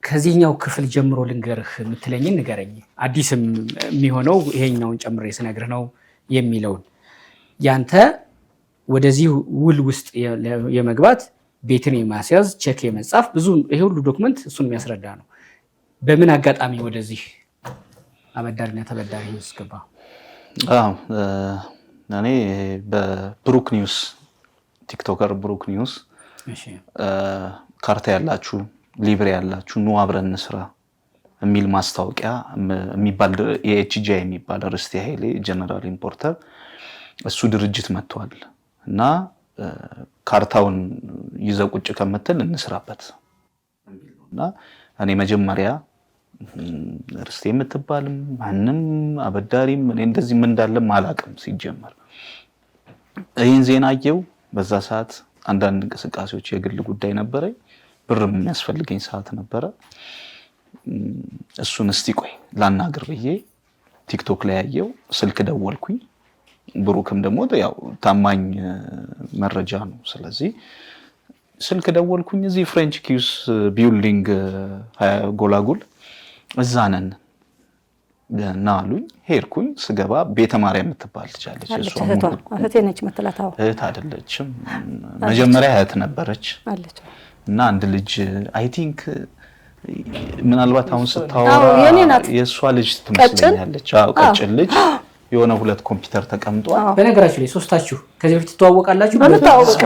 S2: ከዚህኛው ክፍል ጀምሮ ልንገርህ የምትለኝን ንገረኝ። አዲስም የሚሆነው ይሄኛውን ጨምሬ ስነግርህ ነው የሚለውን ያንተ ወደዚህ ውል ውስጥ የመግባት ቤትን የማስያዝ ቼክ የመጻፍ ብዙ ይሄ ሁሉ ዶክመንት እሱን የሚያስረዳ ነው። በምን አጋጣሚ ወደዚህ አበዳሪና ተበዳሪ ውስጥ ገባ?
S3: እኔ በብሩክ ኒውስ ቲክቶከር ብሩክ ኒውስ ካርታ ያላችሁ ሊብሬ ያላችሁ ኑ አብረን እንስራ የሚል ማስታወቂያ የሚባል የኤችጂአይ የሚባል ርስቴ ኃይሌ ጀነራል ኢምፖርተር እሱ ድርጅት መጥቷል እና ካርታውን ይዘው ቁጭ ከምትል እንስራበት እና እኔ መጀመሪያ ርስቴ የምትባልም ማንም አበዳሪም እኔ እንደዚህ ምን እንዳለም አላውቅም ሲጀመር ይህን ዜና አየው በዛ ሰዓት አንዳንድ እንቅስቃሴዎች የግል ጉዳይ ነበረ ብርም የሚያስፈልገኝ ሰዓት ነበረ እሱን እስቲ ቆይ ላናግር ብዬ ቲክቶክ ላይ ያየው ስልክ ደወልኩኝ ብሩክም ደግሞ ያው ታማኝ መረጃ ነው ስለዚህ ስልክ ደወልኩኝ እዚህ ፍሬንች ኪውስ ቢልዲንግ ጎላጉል እዛ ነን እና አሉኝ ሄድኩኝ ስገባ ቤተ ማርያም የምትባል ትቻለች እሷ
S6: እህቴ ነች መተላታው
S3: እህት አይደለችም መጀመሪያ እህት ነበረች
S6: አለች
S3: እና አንድ ልጅ አይ ቲንክ ምናልባት አሁን ስታወራ የሷ ልጅ ትመስለኛለች አው ቀጭን ልጅ የሆነ ሁለት ኮምፒውተር ተቀምጧል
S2: በነገራችሁ ላይ ሶስታችሁ ከዚህ በፊት ተዋወቃላችሁ
S6: በተዋወቀ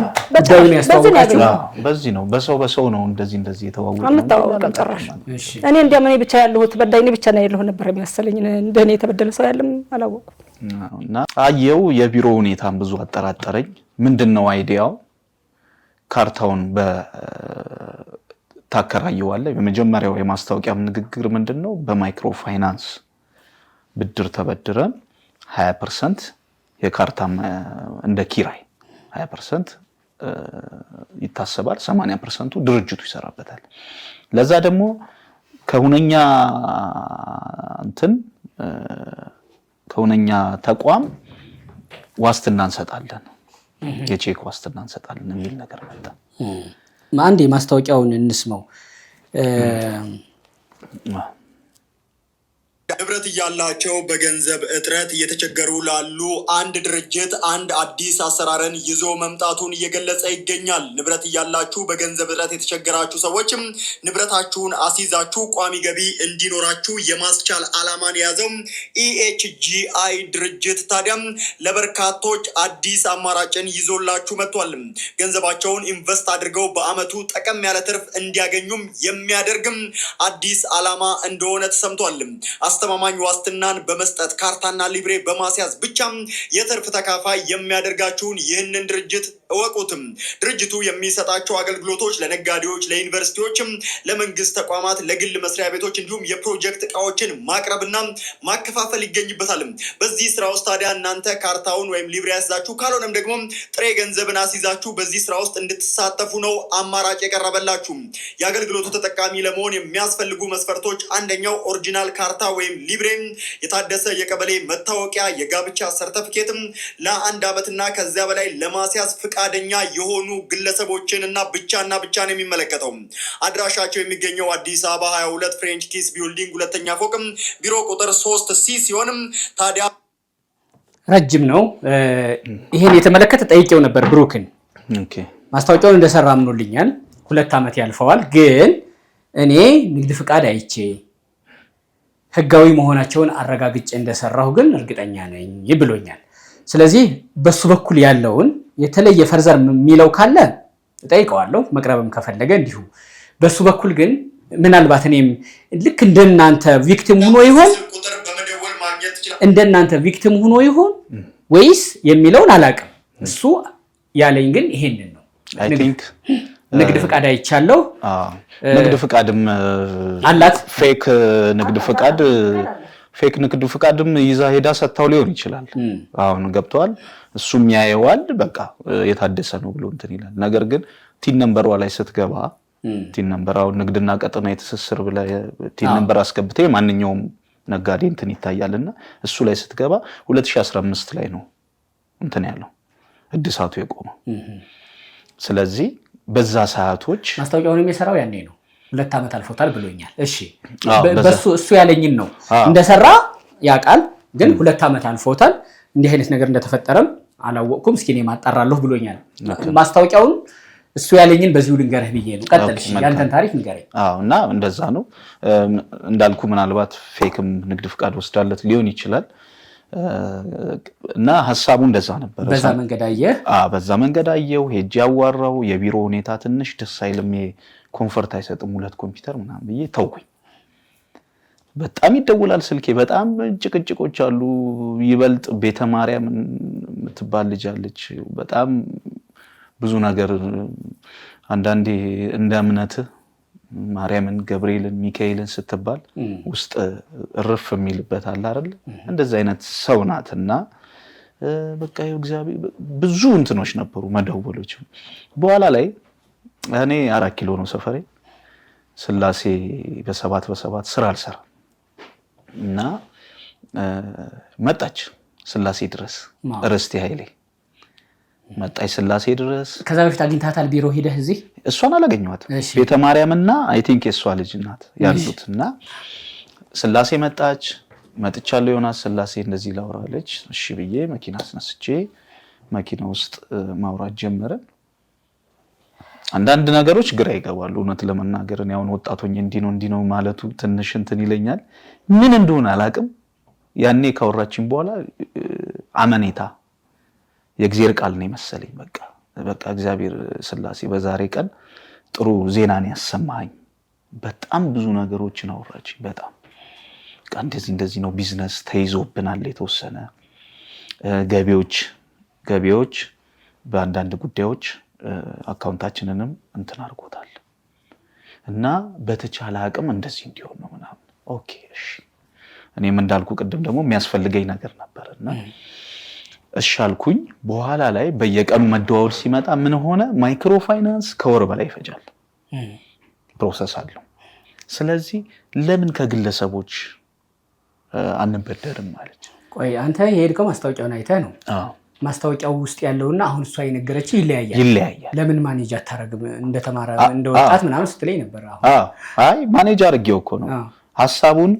S3: በዚህ ነው በሰው ነው እንደዚህ የተዋወቀው
S6: አንተዋወቀ ጭራሽ እኔ እንደምን ብቻ ያለሁት በዳይኔ ብቻ ነው ያለሁ ነበር የሚያሰለኝ እንደኔ የተበደለ ሰው ያለም አላወቅኩም
S3: እና አየው የቢሮ ሁኔታን ብዙ አጠራጠረኝ ምንድነው አይዲያው ካርታውን ታከራየዋለ በመጀመሪያው የማስታወቂያም ንግግር ምንድነው በማይክሮ ፋይናንስ ብድር ተበድረን 20% የካርታ እንደ ኪራይ 20% ይታሰባል 80% ድርጅቱ ይሰራበታል ለዛ ደግሞ ከሁነኛ ተቋም ዋስትና እንሰጣለን የቼክ ዋስትና እንሰጣለን የሚል ነገር መጣ
S2: አንዴ ማስታወቂያውን እንስማው
S4: ንብረት እያላቸው በገንዘብ እጥረት እየተቸገሩ ላሉ አንድ ድርጅት አንድ አዲስ አሰራርን ይዞ መምጣቱን እየገለጸ ይገኛል። ንብረት እያላችሁ በገንዘብ እጥረት የተቸገራችሁ ሰዎችም ንብረታችሁን አስይዛችሁ ቋሚ ገቢ እንዲኖራችሁ የማስቻል ዓላማን የያዘው EHGI ድርጅት ታዲያም ለበርካቶች አዲስ አማራጭን ይዞላችሁ መጥቷል። ገንዘባቸውን ኢንቨስት አድርገው በአመቱ ጠቀም ያለ ትርፍ እንዲያገኙም የሚያደርግም አዲስ ዓላማ እንደሆነ ተሰምቷል። አስተማማኝ ዋስትናን በመስጠት ካርታና ሊብሬ በማስያዝ ብቻ የትርፍ ተካፋይ የሚያደርጋችሁን ይህንን ድርጅት እወቁትም። ድርጅቱ የሚሰጣቸው አገልግሎቶች ለነጋዴዎች፣ ለዩኒቨርሲቲዎች፣ ለመንግስት ተቋማት፣ ለግል መስሪያ ቤቶች እንዲሁም የፕሮጀክት እቃዎችን ማቅረብና ማከፋፈል ይገኝበታል። በዚህ ስራ ውስጥ ታዲያ እናንተ ካርታውን ወይም ሊብሬ ያስይዛችሁ ካልሆነም ደግሞ ጥሬ ገንዘብን አስይዛችሁ በዚህ ስራ ውስጥ እንድትሳተፉ ነው አማራጭ የቀረበላችሁ። የአገልግሎቱ ተጠቃሚ ለመሆን የሚያስፈልጉ መስፈርቶች አንደኛው ኦሪጂናል ካርታ ወይም ሊብሬ፣ የታደሰ የቀበሌ መታወቂያ፣ የጋብቻ ሰርተፊኬትም ለአንድ አመትና ከዚያ በላይ ለማስያዝ ፍቃደኛ የሆኑ ግለሰቦችንና ብቻና ብቻ ነው የሚመለከተው። አድራሻቸው የሚገኘው አዲስ አበባ 22 ፍሬንች ኪስ ቢልዲንግ ሁለተኛ ፎቅም ቢሮ ቁጥር 3C ሲሆንም ታዲያ
S2: ረጅም ነው። ይሄን የተመለከተ ጠይቄው ነበር ብሩክን። ማስታወቂያውን እንደሰራ አምኖልኛል። 2 አመት ያልፈዋል። ግን እኔ ንግድ ፍቃድ አይቼ ህጋዊ መሆናቸውን አረጋግጬ እንደሰራሁ ግን እርግጠኛ ነኝ ብሎኛል። ስለዚህ በሱ በኩል ያለውን የተለየ ፈርዘር የሚለው ካለ እጠይቀዋለሁ፣ መቅረብም ከፈለገ እንዲሁ። በሱ በኩል ግን ምናልባት እኔም ልክ እንደናንተ ቪክቲም ሆኖ ይሆን ወይስ የሚለውን አላውቅም። እሱ ያለኝ ግን ይሄንን ነው። ንግድ ፍቃድ አይቻለሁ።
S3: ንግድ ፍቃድም
S2: አላት።
S3: ፌክ ንግድ ፍቃድም ይዛ ሄዳ ሰጥታው ሊሆን ይችላል። አሁን ገብቷል። እሱም ያየዋል። በቃ የታደሰ ነው ብሎ እንትን ይላል። ነገር ግን ቲን ነምበሯ ላይ ስትገባ ቲን ነምበር አሁን ንግድና ቀጠና የትስስር ብለ ቲን ነምበር አስገብተህ ማንኛውም ነጋዴ እንትን ይታያልና እሱ ላይ ስትገባ 2015 ላይ ነው እንትን ያለው እድሳቱ የቆመው። ስለዚህ በዛ ሰዓቶች
S2: ማስታወቂያውን የሚሰራው ያኔ ነው። 2 አመት አልፎታል ብሎኛል። እሺ እሱ ያለኝን ነው እንደሰራ ያቃል። ግን 2 አመት አልፎታል። እንዲህ አይነት ነገር እንደተፈጠረም አላወቅኩም። እስኪ እኔ ማጣራለሁ ብሎኛል። ማስታወቂያውን እሱ ያለኝን በዚሁ ልንገርህ ብዬ ነው። ቀጥልሽ ያንተን ታሪክ ንገረኝ።
S3: እና እንደዛ ነው እንዳልኩ ምናልባት ፌክም ንግድ ፍቃድ ወስዳለት ሊሆን ይችላል። እና ሐሳቡ እንደዛ ነበር።
S2: በዛ መንገድ አየው ሄጅ ያዋራው የቢሮ ሁኔታ ትንሽ ደስ አይልም።
S3: ኮንፈርት አይሰጥም 2 ኮምፒውተር ምናምን ብዬ ተውኩኝ። በጣም ይደውላል ስልኬ፣ በጣም ጭቅጭቆች አሉ። ይበልጥ ቤተ ማርያም የምትባል ልጅ አለች። በጣም ብዙ ነገር አንዳንዴ እንደ እምነት ማርያምን፣ ገብርኤልን፣ ሚካኤልን ስትባል ውስጥ እርፍ የሚልበት አለ አይደል? እንደዚህ አይነት ሰው ናትና በቃ እግዚአብሔር ብዙ እንትኖች ነበሩ መደወሎች። በኋላ ላይ እኔ 4 ኪሎ ነው ሰፈሬ፣ ስላሴ በ7 ስራ አልሰራም እና መጣች ስላሴ ድረስ ርስቴ ኃይሌ መጣች ስላሴ ድረስ።
S2: ከዛ በፊት አግኝታታል ቢሮ ሄደህ? እዚህ
S3: እሷን አላገኘኋትም። ቤተ ማርያምና አይ ቲንክ የሷ ልጅ ናት ያሉት እና ስላሴ መጣች። መጥቻለሁ ዮናስ ስላሴ እንደዚህ ላውራለች። እሺ ብዬ መኪና አስነስቼ መኪና ውስጥ ማውራት ጀመረን። አንዳንድ ነገሮች ግራ ይገባሉ እውነት ለመናገር። እኔ አሁን ወጣቶኝ እንዲህ ነው ማለቱ ትንሽ እንትን ይለኛል። ምን እንደሆነ አላቅም። ያኔ ካወራችን በኋላ አመኔታ የእግዚአብሔር ቃል ነው መሰለኝ። በቃ እግዚአብሔር ስላሴ በዛሬ ቀን ጥሩ ዜናን ያሰማኝ። በጣም ብዙ ነገሮችን አወራችኝ። በጣም እንደዚህ ነው፣ ቢዝነስ ተይዞብናል፣ የተወሰነ ገቢዎች በአንዳንድ ጉዳዮች አካውንታችንንም እንትን አድርጎታል እና በተቻለ አቅም እንደዚህ እንዲሆን ነው ምናምን። ኦኬ እሺ። እኔም እንዳልኩ ቅድም ደግሞ የሚያስፈልገኝ ነገር ነበርና እሺ አልኩኝ። በኋላ ላይ በየቀኑ መደዋወል ሲመጣ ምን ሆነ፣ ማይክሮ ፋይናንስ ከወር በላይ ይፈጃል፣ ፕሮሰስ አለው። ስለዚህ ለምን ከግለሰቦች አንበደርም ማለት።
S2: ቆይ አንተ የሄድከው ማስታወቂያውን አይተህ ነው? ማስታወቂያው ውስጥ ያለውና አሁን እሷ የነገረችህ ይለያያል። ለምን ማኔጅ አታረግም? እንደተማረ እንደወጣት ምናምን ስትለኝ ነበር።
S3: አይ ማኔጅ አድርጌው እኮ ነው ሐሳቡን።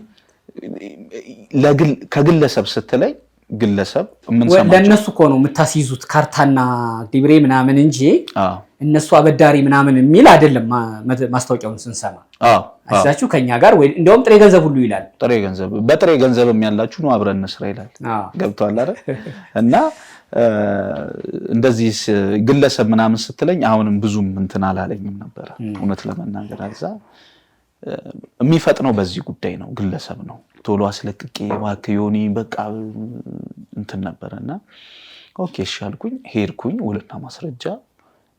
S3: ከግለሰብ ስትለኝ ግለሰብ የምንሰማቸው
S2: ለእነሱ እኮ ነው የምታስይዙት ካርታና ግብሬ ምናምን እንጂ እነሱ አበዳሪ ምናምን የሚል አይደለም። ማስታወቂያውን ስንሰማ አስታችሁ ከኛ ጋር ወይ እንደውም ጥሬ ገንዘብ ሁሉ ይላል።
S3: በጥሬ ገንዘብም ያላችሁ ነው አብረን እንስራ ይላል። ገብቷል አይደል? እና እንደዚህ ግለሰብ ምናምን ስትለኝ አሁንም ብዙም እንትን አላለኝም ነበር እውነት ለመናገር። አዛ የሚፈጥነው በዚህ ጉዳይ ነው፣ ግለሰብ ነው። ቶሎ አስለቅቄ እባክህ ዮኒ በቃ እንትን ነበርና ኦኬ እሺ አልኩኝ። ሄድኩኝ። ውልና ማስረጃ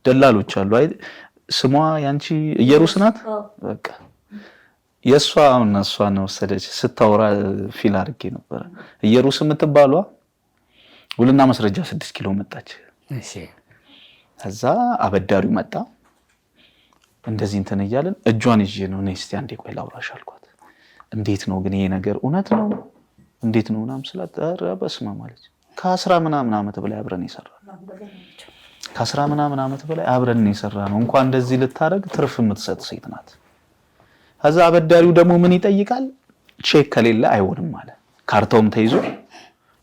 S3: ደላሎች አሉ። አይ ስሟ ያንቺ ኢየሩስ ናት። በቃ የሷ ነው ወሰደች። ስታወራ ፊል አድርጌ ነበር። ኢየሩስ የምትባሏ ውልና ማስረጃ 6 ኪሎ መጣች።
S2: እሺ
S3: ከዛ አበዳሪው መጣ። እንደዚህ እንትን እያለን እጇን ይዤ ነው ነይ እስቲ አንዴ ቆይ ላውራሽ አልኳት። እንዴት ነው ግን ይሄ ነገር እውነት ነው እንዴት ነው ምናምን ስላት ኧረ በስመ አብ አለች። ከ10 ምናምን ዓመት በላይ አብረን የሰራነው ከ10 ምናምን ዓመት በላይ አብረን የሰራነው እንኳን እንደዚህ ልታረግ ትርፍ የምትሰጥ ሴት ናት። ከዛ አበዳሪው ደግሞ ምን ይጠይቃል? ቼክ ከሌለ አይሆንም ማለት ካርታውም ተይዞ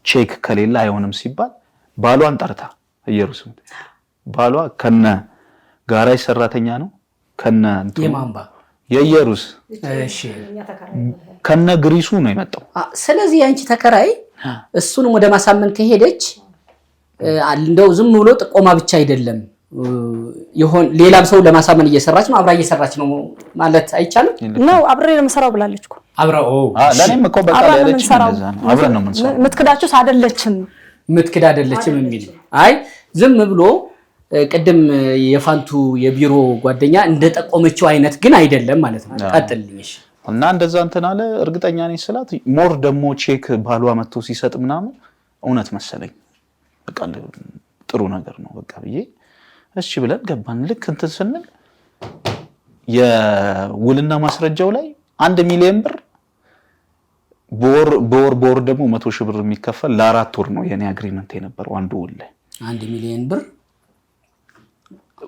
S3: ቼክ ከሌለ አይሆንም ሲባል ባሏን ጠርታ ኢየሩስም ባሏ ከነ ጋራጅ ሰራተኛ ነው ከነ
S2: የማንባ
S3: የኢየሩስ
S2: እሺ
S3: ከነ ግሪሱ ነው የመጣው።
S2: ስለዚህ ያንቺ ተከራይ እሱንም ወደ ማሳመን ከሄደች እንደው ዝም ብሎ ጥቆማ ብቻ አይደለም ይሆን ሌላም ሰው ለማሳመን እየሰራች ነው፣ አብራ እየሰራች ነው ማለት አይቻልም
S6: ነው። አብሬ ለምሰራው ብላለች እኮ
S3: አብራው ለኔም እኮ በቃ ያለች እንደዛ ነው። አብረን ነው የምንሰራው።
S6: ምትክዳችሁስ አይደለችም
S2: ምትክድ አይደለችም የሚል አይ ዝም ብሎ ቅድም የፋንቱ የቢሮ ጓደኛ እንደጠቆመችው አይነት ግን አይደለም ማለት ነው። ቀጥልልኝ።
S3: እና እንደዛ እንትን አለ። እርግጠኛ ነኝ ስላት ሞር ደግሞ ቼክ ባሏ መጥቶ ሲሰጥ ምናምን እውነት መሰለኝ። በቃ ጥሩ ነገር ነው በቃ ብዬ እሺ ብለን ገባን። ልክ እንትን ስንል የውልና ማስረጃው ላይ 1 ሚሊዮን ብር በወር ደግሞ 100,000 ብር የሚከፈል ለ4 ወር ነው የኔ አግሪመንት የነበረው። አንዱ ውል ላይ
S2: 1 ሚሊዮን ብር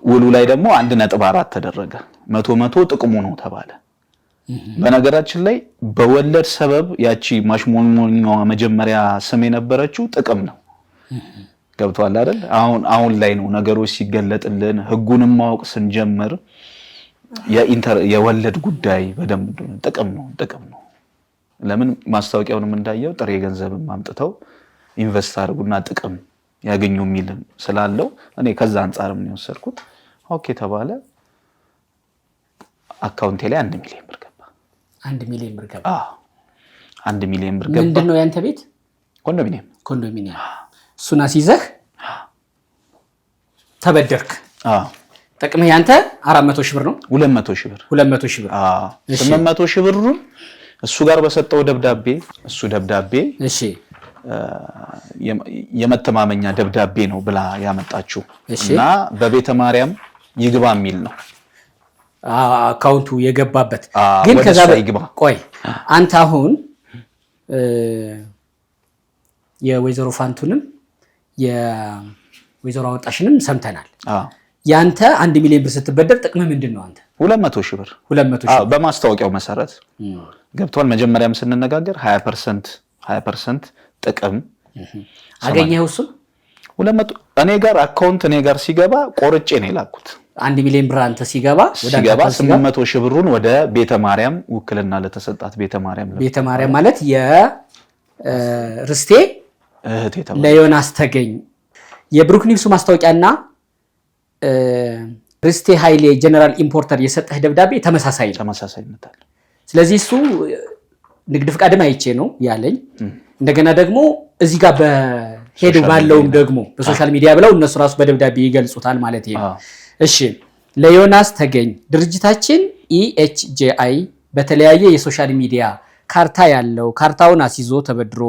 S3: ውሉ ላይ ደግሞ 1.4 ተደረገ። 100 ጥቅሙ ነው ተባለ። በነገራችን ላይ በወለድ ሰበብ ያቺ ማሽሞንሞኛዋ መጀመሪያ ስም የነበረችው ጥቅም ነው። ገብቷል አይደል? አሁን ላይ ነው ነገሮች ሲገለጥልን ህጉንም ማወቅ ስንጀምር የወለድ ጉዳይ በደንብ ጥቅም ነው። ለምን ማስታወቂያውንም እንዳየው ጥሬ ገንዘብም አምጥተው ኢንቨስት አድርጉና ጥቅም ያገኙ የሚል ስላለው እኔ ከዛ አንፃርም ነው የወሰድኩት። ኦኬ ተባለ። አካውንቴ ላይ 1 ሚሊዮን ብር ገባ።
S2: 1 ሚሊዮን ብር ገባ።
S3: 1 ሚሊዮን ብር ገባ።
S2: ምንድነው ያንተ ቤት?
S3: ኮንዶሚኒየም።
S2: እሱን አስይዘህ ተበደርክ። ጥቅምህ ያንተ 400 ሺህ ብር ነው።
S3: 200 ሺህ ብር
S2: 200 ሺህ ብር
S3: 800 ሺህ ብሩን እሱ ጋር በሰጠው ደብዳቤ እሱ ደብዳቤ
S2: እሺ
S3: የመተማመኛ ደብዳቤ ነው ብላ ያመጣችው እና በቤተ ማርያም ይግባ የሚል ነው
S2: አካውንቱ የገባበት። ግን ከዛ ቆይ አንተ አሁን የወይዘሮ ፋንቱንም የወይዘሮ አወጣሽንም ሰምተናል። ያንተ 1 ሚሊዮን ብር ስትበደር ጥቅምህ ምንድነው? አንተ
S3: 200 ሺህ ብር በማስታወቂያው መሰረት ገብቷል። መጀመሪያም ስንነጋገር 20% ጥቅም
S2: አገኘኸው። እሱ
S3: 200 እኔ ጋር አካውንት እኔ ጋር ሲገባ ቆርጬ ነው የላኩት።
S2: 1 ሚሊዮን ብር አንተ ሲገባ
S3: 800 ሺህ ብሩን ወደ ቤተ ማርያም ውክልና ለተሰጣት ቤተ ማርያም
S2: ማለት የርስቴ
S3: እህቴ
S2: ለዮናስ ተገኝ የብሩክ ኒውስ ማስታወቂያና ርስቴ ኃይሌ ጀነራል ኢምፖርተር የሰጠህ ደብዳቤ ተመሳሳይነት አለ። ስለዚህ እሱ ንግድ ፍቃድም አይቼ ነው ያለኝ። እንደገና ደግሞ እዚህ ጋር በሄዱ ባለውም ደግሞ በሶሻል ሚዲያ ብለው እነሱ ራሱ በደብዳቤ ይገልጹታል ማለት ነው። እሺ ለዮናስ ተገኝ ድርጅታችን EHJI በተለያየ የሶሻል ሚዲያ ካርታ ያለው ካርታውን አስይዞ ተበድሮ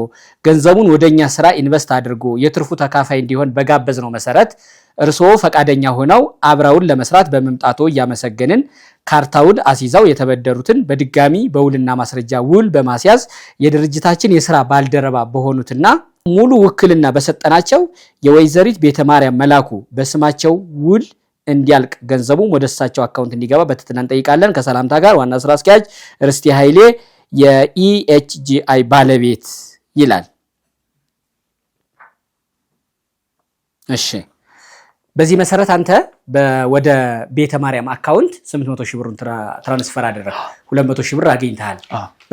S2: ገንዘቡን ወደኛ ስራ ኢንቨስት አድርጎ የትርፉ ተካፋይ እንዲሆን በጋበዝነው መሰረት እርስዎ ፈቃደኛ ሆነው አብረውን ለመስራት በመምጣቶ እያመሰገንን ካርታውን አስይዘው የተበደሩትን በድጋሚ በውልና ማስረጃ ውል በማስያዝ የድርጅታችን የሥራ ባልደረባ በሆኑትና ሙሉ ውክልና በሰጠናቸው የወይዘሪት ቤተ ማርያም መላኩ በስማቸው ውል እንዲያልቅ ገንዘቡም ወደ እሳቸው አካውንት እንዲገባ በትህትና እንጠይቃለን። ከሰላምታ ጋር ዋና ስራ አስኪያጅ ርስቴ ኃይሌ የEHJI ባለቤት ይላል። እሺ በዚህ መሰረት አንተ ወደ ቤተ ማርያም አካውንት 800 ሺህ ብሩን ትራንስፈር አደረክ። 200 ሺህ ብር አገኝተሃል።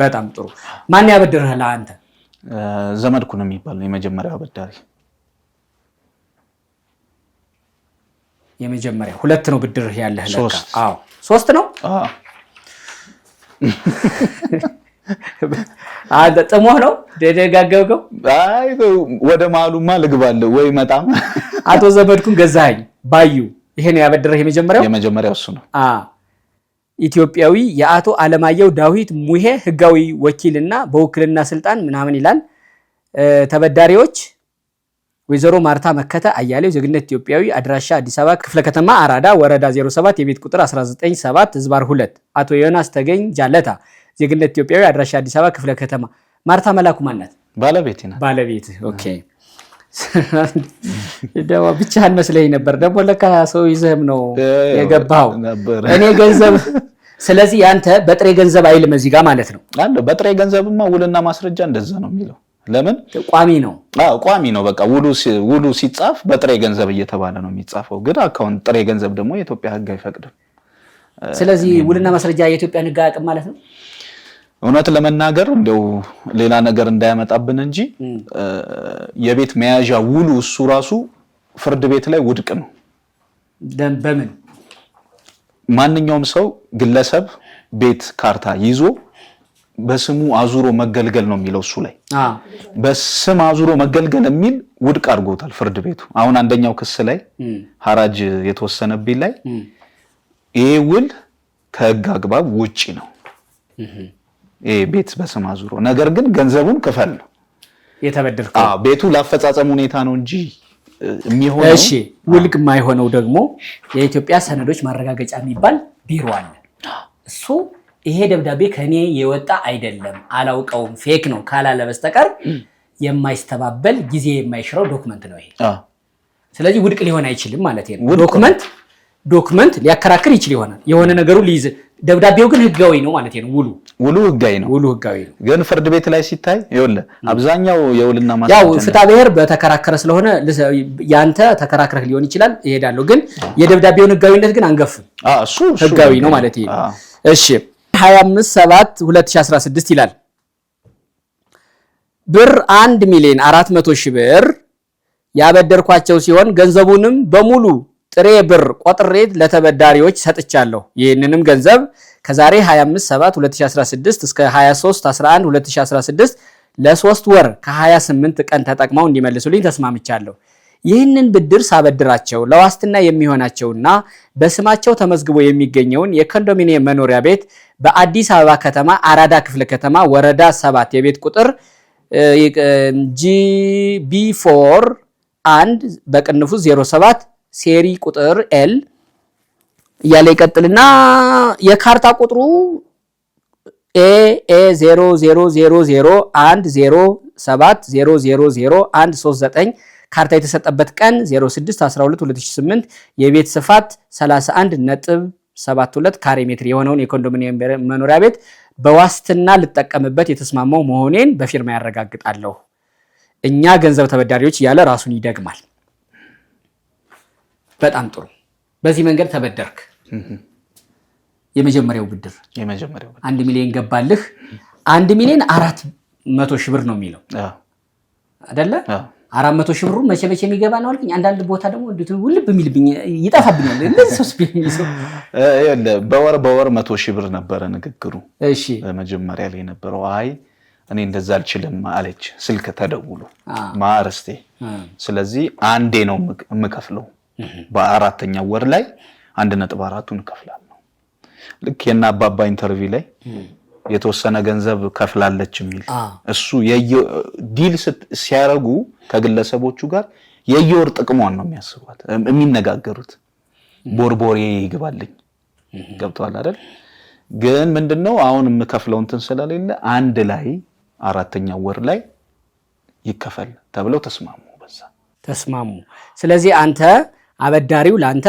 S2: በጣም ጥሩ። ማን ያበደረህ? አንተ
S3: ዘመድኩን የሚባል ነው የመጀመሪያው አበዳሪ።
S2: የመጀመሪያው 2 ነው ብድርህ ያለህ ለካ? አዎ 3 ነው። አንተ ጥሞህ ነው ደደጋገገው?
S3: አይ ወደ ማሉማ ልግባለሁ ወይ መጣም።
S2: አቶ ዘመድኩን ገዛኸኝ ባዩ ይሄ ነው ያበደረህ
S3: የመጀመሪያው እሱ ነው።
S2: ኢትዮጵያዊ የአቶ አለማየሁ ዳዊት ሙሄ ህጋዊ ወኪልና በውክልና ስልጣን ምናምን ይላል። ተበዳሪዎች ወይዘሮ ማርታ መከተ አያሌው ዜግነት ኢትዮጵያዊ አድራሻ አዲስ አበባ ክፍለ ከተማ አራዳ ወረዳ 07 የቤት ቁጥር 197/2 አቶ ዮናስ ተገኝ ጃለታ ዜግነት ኢትዮጵያዊ አድራሻ አዲስ አበባ ክፍለ ከተማ። ማርታ መላኩ ማናት? ባለቤት። ኦኬ ደዋ ብቻህን መስለኝ ነበር። ደግሞ ለካ ሰው ይዘህም ነው የገባው እኔ ገንዘብ። ስለዚህ ያንተ በጥሬ ገንዘብ አይልም እዚህ ጋር ማለት ነው
S3: አለ። በጥሬ ገንዘብማ ውልና ማስረጃ እንደዛ ነው የሚለው። ለምን
S2: ቋሚ ነው?
S3: ቋሚ ነው። በቃ ውሉ ሲጻፍ በጥሬ ገንዘብ እየተባለ ነው የሚጻፈው። ግን አካውንት ጥሬ ገንዘብ ደግሞ የኢትዮጵያ ሕግ አይፈቅድም።
S2: ስለዚህ ውልና ማስረጃ የኢትዮጵያ ሕግ አያውቅም ማለት ነው።
S3: እውነት ለመናገር እንደው ሌላ ነገር እንዳያመጣብን እንጂ የቤት መያዣ ውሉ እሱ ራሱ ፍርድ ቤት ላይ ውድቅ ነው።
S2: በምን?
S3: ማንኛውም ሰው ግለሰብ ቤት ካርታ ይዞ በስሙ አዙሮ መገልገል ነው የሚለው እሱ ላይ። በስም አዙሮ መገልገል የሚል ውድቅ አድርጎታል ፍርድ ቤቱ። አሁን አንደኛው ክስ ላይ ሐራጅ የተወሰነብኝ ላይ ይሄ ውል ከህግ አግባብ ውጪ ነው። ይሄ ቤት በስም አዙሮ ነገር ግን ገንዘቡን ክፈል ነው
S2: የተበደርከው።
S3: ቤቱ ለአፈጻጸም ሁኔታ ነው እንጂ የሚሆነው።
S2: እሺ ውልቅ የማይሆነው ደግሞ የኢትዮጵያ ሰነዶች ማረጋገጫ የሚባል ቢሮ አለ። እሱ ይሄ ደብዳቤ ከኔ የወጣ አይደለም አላውቀውም ፌክ ነው ካላለ በስተቀር የማይስተባበል ጊዜ የማይሽረው ዶክመንት ነው ይሄ። ስለዚህ ውድቅ ሊሆን አይችልም ማለት ነው። ዶክመንት ሊያከራክር ይችል ይሆናል የሆነ ነገሩ ሊይዝ፣ ደብዳቤው ግን ህጋዊ ነው ማለት ነው።
S3: ውሉ ህጋዊ ነው። ግን ፍርድ ቤት ላይ ሲታይ ይኸውልህ አብዛኛው የውልና ማስረጃ
S2: ያው ፍትሐ ብሔር በተከራከረ ስለሆነ ያንተ ተከራክረህ ሊሆን ይችላል ይሄዳለው። ግን የደብዳቤውን ህጋዊነት ግን አንገፍም።
S3: እሱ
S2: ህጋዊ ነው ማለት ነው። እሺ 25/7/2016 ይላል። ብር 1,400,000 ብር ያበደርኳቸው ሲሆን ገንዘቡንም በሙሉ ጥሬ ብር ቆጥሬ ለተበዳሪዎች ሰጥቻለሁ። ይህንንም ገንዘብ ከዛሬ 25/7/2016 እስከ 23/11/2016 ለ3 ወር ከ28 ቀን ተጠቅመው እንዲመልሱልኝ ተስማምቻለሁ። ይህንን ብድር ሳበድራቸው ለዋስትና የሚሆናቸውና በስማቸው ተመዝግቦ የሚገኘውን የኮንዶሚኒየም መኖሪያ ቤት በአዲስ አበባ ከተማ አራዳ ክፍለ ከተማ ወረዳ 7 የቤት ቁጥር GB4 1 በቅንፉ 07 ሴሪ ቁጥር L እያለ ይቀጥልና የካርታ ቁጥሩ AA00001070000139 ካርታ የተሰጠበት ቀን 06/12/2008 የቤት ስፋት 31.72 ካሬ ሜትር የሆነውን የኮንዶሚኒየም መኖሪያ ቤት በዋስትና ልጠቀምበት የተስማማው መሆኔን በፊርማ ያረጋግጣለሁ። እኛ ገንዘብ ተበዳሪዎች እያለ ራሱን ይደግማል። በጣም ጥሩ። በዚህ መንገድ ተበደርክ። የመጀመሪያው ብድር 1 ሚሊዮን ገባልህ። 1,400,000 ብር ነው የሚለው አይደለ? 400,000 ብሩ መቼ የሚገባ ነው አልከኝ። አንዳንድ ቦታ ደግሞ ውልብ የሚልብኝ ይጠፋብኛል። እንደዚህ ሶስት ቢሚሰው
S3: በወር 100,000 ብር ነበረ ንግግሩ።
S2: እሺ
S3: መጀመሪያ ላይ ነበረው። አይ እኔ እንደዛ አልችልም አለች። ስልክ ተደውሎ ማርስቴ፣ ስለዚህ አንዴ ነው የምከፍለው፣ በአራተኛው ወር ላይ 1.4ቱን እከፍላለሁ። ልክ የና አባባ ኢንተርቪው ላይ የተወሰነ ገንዘብ ከፍላለች የሚል እሱ ዲል ሲያረጉ ከግለሰቦቹ ጋር የየወር ጥቅሟን ነው የሚያስቡት የሚነጋገሩት። ቦርቦሬ ይግባልኝ ገብቷል አይደል? ግን ምንድነው አሁን የምከፍለው እንትን ስለሌለ አንድ ላይ አራተኛው ወር ላይ ይከፈል ተብለው ተስማሙ።
S2: ስለዚህ አንተ አበዳሪው ላንተ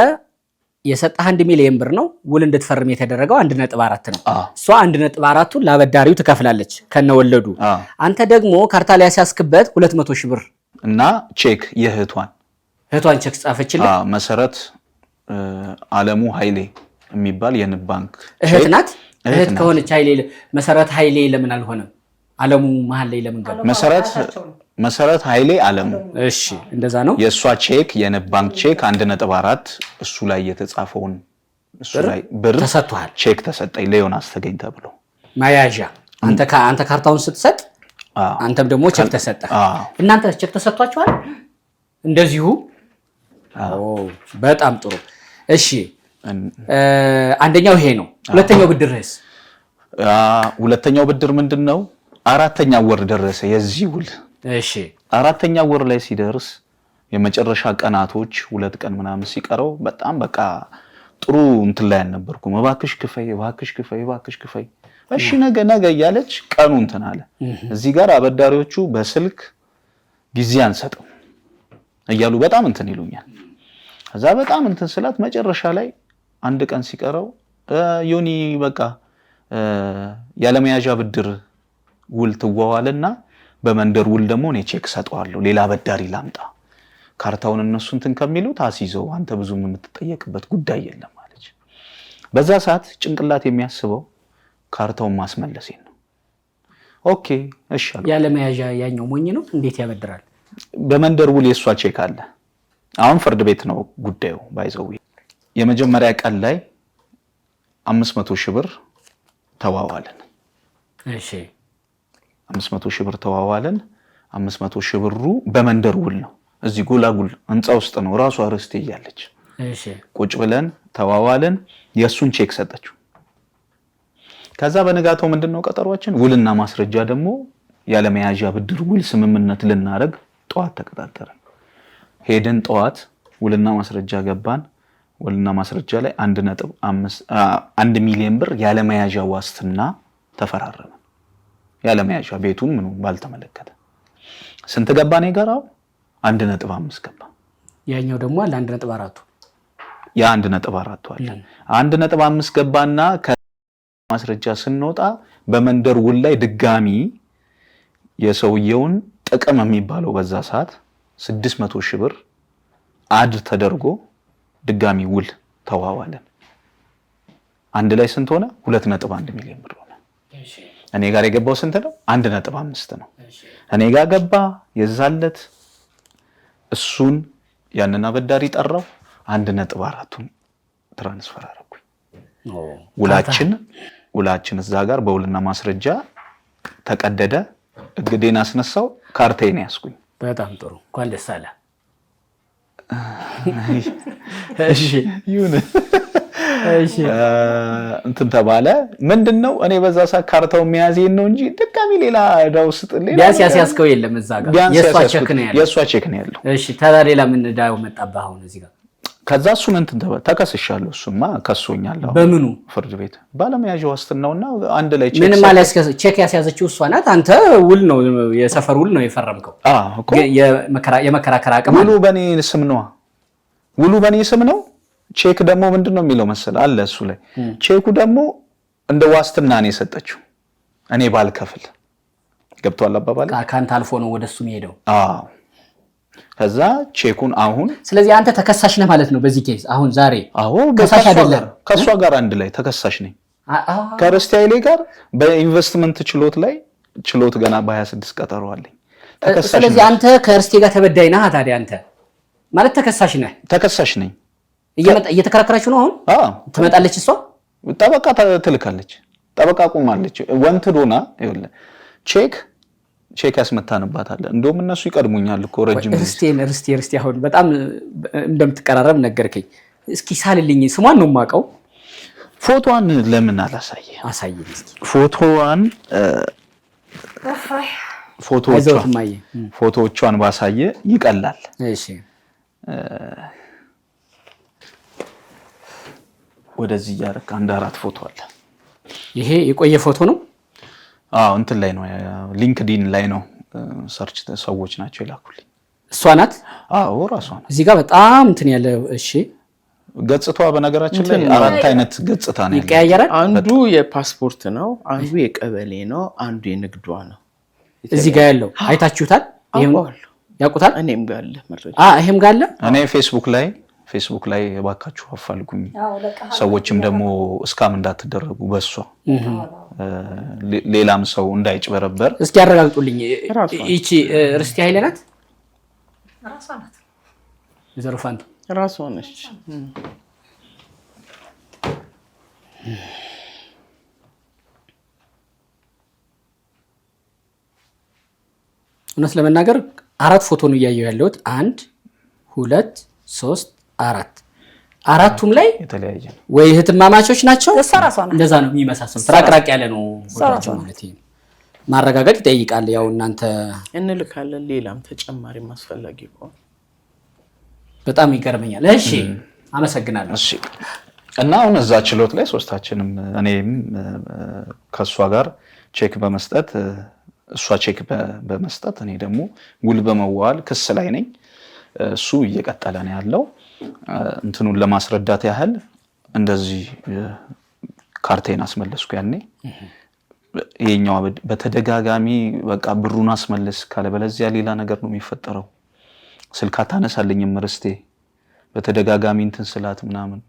S2: የሰጠህ 1 ሚሊዮን ብር ነው። ውል እንድትፈርም የተደረገው 1.4 ነው። እሷ 1.4ቱን ለአበዳሪው ትከፍላለች ከነወለዱ። አንተ ደግሞ ካርታ ላይ ያስያዝክበት 200,000 ብር
S3: እና ቼክ የእህቷን
S2: ቼክ ጻፈችልህ።
S3: መሰረት አለሙ ኃይሌ የሚባል የንብ ባንክ
S2: እህት ናት። እህት ከሆነች ኃይሌ መሰረት ኃይሌ ለምን አልሆነም? አለሙ መሃል ላይ ለምን ገባ?
S3: መሰረት ኃይሌ አለሙ።
S2: እሺ እንደዛ ነው።
S3: የሷ ቼክ የንብ ባንክ ቼክ 1.4 እሱ ላይ የተጻፈውን እሱ ላይ ብር
S2: ተሰጥቷል።
S3: ቼክ ተሰጠኝ ለዮናስ ተገኝ ተብሎ
S2: ማያዣ። አንተ ካርታውን ስትሰጥ አንተም ደግሞ ቼክ ተሰጠ። እናንተ ቼክ ተሰጥቷችኋል እንደዚሁ? በጣም ጥሩ። እሺ አንደኛው ይሄ ነው። ሁለተኛው ብድርስ?
S3: ሁለተኛው ብድር ምንድነው? አራተኛው ወር ደረሰ የዚህ ውል።
S2: እሺ
S3: አራተኛው ወር ላይ ሲደርስ የመጨረሻ ቀናቶች 2 ቀን ምናምን ሲቀረው በጣም በቃ ጥሩ እንትን ላይ አልነበርኩም። እባክሽ ክፈይ። እሺ ነገ እያለች ቀኑ እንትን አለ። እዚህ ጋር አበዳሪዎቹ በስልክ ጊዜ አንሰጥም እያሉ በጣም እንትን ይሉኛል። ከዛ በጣም እንትን ስላት መጨረሻ ላይ አንድ ቀን ሲቀረው ዮኒ በቃ ያለመያዣ ብድር ውል ትዋዋልና በመንደር ውል ደግሞ እኔ ቼክ ሰጠዋለሁ፣ ሌላ አበዳሪ ላምጣ፣ ካርታውን እነሱ እንትን ከሚሉት አስይዘው፣ አንተ ብዙም የምትጠየቅበት ጉዳይ የለም አለች። በዛ ሰዓት ጭንቅላት የሚያስበው ካርታውን ማስመለሴን ነው። ኦኬ እሺ አልኩ።
S2: ያለመያዣ ያኛው ሞኝ ነው እንዴት ያበድራል?
S3: በመንደር ውል የሷ ቼክ አለ። አሁን ፍርድ ቤት ነው ጉዳዩ። ባይዘው የመጀመሪያ ቀን ላይ 500,000 ብር ተዋዋልን።
S2: እሺ
S3: 500,000 ብር ተዋዋልን። 500,000 ብሩ በመንደር ውል ነው። እዚህ ጎላጉል ህንጻ ውስጥ ነው ራሷ ርስቴ እያለች።
S2: እሺ
S3: ቁጭ ብለን ተዋዋልን። የሱን ቼክ ሰጠችው። ከዛ በነጋታው ምንድነው ቀጠሯችን? ውልና ማስረጃ ደግሞ ያለመያዣ ብድር ውል ስምምነት ልናረግ ጠዋት ተቀጣጠረን። ሄደን ጠዋት ውልና ማስረጃ ገባን። ውልና ማስረጃ ላይ 1 ሚሊዮን ብር ያለመያዣ ዋስትና ተፈራረመ። ያለመያዣ ቤቱን ምኑን ባልተመለከተ ስንት ገባ ነው የጋራው? 1.5 ገባ።
S2: ያኛው ደግሞ አለ 1.4
S3: ያ 1.4 አለ 1.5 ገባና ከማስረጃ ስንወጣ በመንደር ውል ላይ ድጋሚ የሰውየውን ጥቅም የሚባለው በዛ ሰዓት 600,000 ብር አድ ተደርጎ ድጋሚ ውል ተዋዋለን። አንድ ላይ ስንት ሆነ? 2.1 ሚሊዮን ብር ሆነ። እኔ ጋር የገባው ስንት ነው? 1.5 ነው። እኔ ጋር ገባ የዛለት። እሱን ያንን አበዳሪ ጠራው። 1.4ቱን ትራንስፈር አደረኩኝ። ውላችን እዛ ጋር በውልና ማስረጃ ተቀደደ። እግዴን አስነሳው። ካርታዬን ያስኩኝ።
S2: በጣም ጥሩ እንኳን ደስ አለ።
S3: እሺ ይሁን። እሺ እንትን ተባለ። ምንድነው እኔ በዛ ሰዓት ካርታው የሚያዘኝ ነው እንጂ ድጋሚ ሌላ ዕዳው ስጥልኝ
S2: ቢያንስ ያስያዝከው የለም እዛ ጋር የሷ ቼክ ነው ያለው። እሺ ታዲያ ሌላ ምን ዕዳው መጣብህ አሁን እዚህ ጋር?
S3: ከዛ እሱን እንትን ተከስሻለሁ። እሱማ ከሶኛለሁ።
S2: በምኑ?
S3: ፍርድ ቤት ባለመያዣ ዋስትናውና አንድ ላይ
S2: ምን ማለት ቼክ ያስያዘችው እሷ ናት። አንተ ውል ነው የሰፈር ውል ነው የፈረምከው።
S3: እኮ
S2: የመከራከር አቅም
S3: ውሉ በኔ ስም ነው። ውሉ በኔ ስም ነው። ቼክ ደግሞ ምንድነው የሚለው መሰለ አለ እሱ ላይ ቼኩ ደግሞ እንደ ዋስትና ነው የሰጠችው እኔ ባልከፍል። ገብቷል አባባል?
S2: ካንተ አልፎ ነው ወደሱ የሚሄደው።
S3: ከዛ ቼኩን አሁን
S2: ስለዚህ አንተ ተከሳሽ ነህ ማለት ነው በዚህ ኬስ አሁን ዛሬ?
S3: ከሳሽ አይደለም ከሷ ጋር አንድ ላይ ተከሳሽ ነኝ። ከርስቲ ኃይሌ ጋር በኢንቨስትመንት ችሎት ገና በ26 ቀጠሮ አለኝ።
S2: ስለዚህ አንተ ከርስቲ ጋር ተበዳይ ነህ። ታዲያ አንተ ማለት ተከሳሽ ነኝ። እየተከራከራችሁ ነው አሁን? ትመጣለች እሷ
S3: ጠበቃ ትልካለች። ጠበቃ ቆማለች። ወንትዶና ይኸውልህ ቼክ ያስመታንባታል። እንደውም እነሱ ይቀድሙኛል እኮ ረጅም
S2: ርስቲ አሁን በጣም እንደምትቀራረብ ነገርከኝ። እስኪ ሳልልኝ ስሟን ነው የማውቀው።
S3: ፎቶዋን ለምን አላሳየህ?
S2: አሳየኝ እስኪ
S3: ፎቶዋን። ፎቶዎቿን ባሳየ ይቀላል።
S2: እሺ
S3: ወደዚህ ያረክ አንድ 4 ፎቶ አለ።
S2: ይሄ የቆየ ፎቶ ነው?
S3: እንትን ላይ ነው ሊንክዲን ላይ ነው ሰርች ሰዎች ናቸው የላኩልኝ።
S2: እሷ ናት?
S3: ራሷ ናት።
S2: እዚህ ጋር በጣም እንትን ያለ እሺ ገጽቷ
S3: በነገራችን ላይ 4 አይነት ገጽታ ነው
S2: ይቀያየራል።
S5: አንዱ የፓስፖርት ነው፣ አንዱ የቀበሌ ነው፣ አንዱ የንግዷ ነው።
S2: እዚህ ጋር ያለው አይታችሁታል? ይሄም ያውቁታል?
S5: እኔም ጋር አለ መረጃ።
S2: ይሄም ጋር አለ።
S3: እኔ ፌስቡክ ላይ እባካችሁ አፋልጉኝ፣ ሰዎችም ደግሞ እስካም እንዳትደረጉ በሷ ሌላም ሰው እንዳይጭበረበር
S2: እስኪ ያረጋግጡልኝ። እቺ ርስቲ ኃይሌ ናት?
S6: ራሷ ናት።
S2: ዘሩፋንቱ
S5: ራሷ ነች።
S2: እውነት ለመናገር 4 ፎቶ ነው እያየሁ ያለሁት። 1 2 3 4 4ቱም ላይ
S3: የተለያየ ነው
S2: ወይ እህትማማቾች ናቸው።
S6: እሷ ራሷ ናት።
S2: እንደዛ ነው የሚመሳሰሉት። ራቅራቅ ያለ ነው ፎቶቸው ማለት ነው። ማረጋገጥ ይጠይቃል። ያው እናንተ
S5: እንልካለን። ሌላም ተጨማሪ ማስፈላጊ ከሆነ
S2: በጣም ይገርመኛል። እሺ አመሰግናለሁ።
S3: እሺ እና አሁን እዛ ችሎት ላይ ሶስታችንም እኔም ከሷ ጋር ቼክ በመስጠት እሷ ቼክ በመስጠት እኔ ደግሞ ውል በመዋል ክስ ላይ ነኝ። እሱ እየቀጠለ ነው ያለው። እንትኑን ለማስረዳት ያህል እንደዚህ ካርቴን አስመለስኩ። ያኔ ይሄኛው በተደጋጋሚ በቃ ብሩን አስመለስ ካለ በለዚያ ሌላ ነገር ነው የሚፈጠረው። ስልክ አታነሳልኝም ርስቴ በተደጋጋሚ እንትን ስላት ምናምን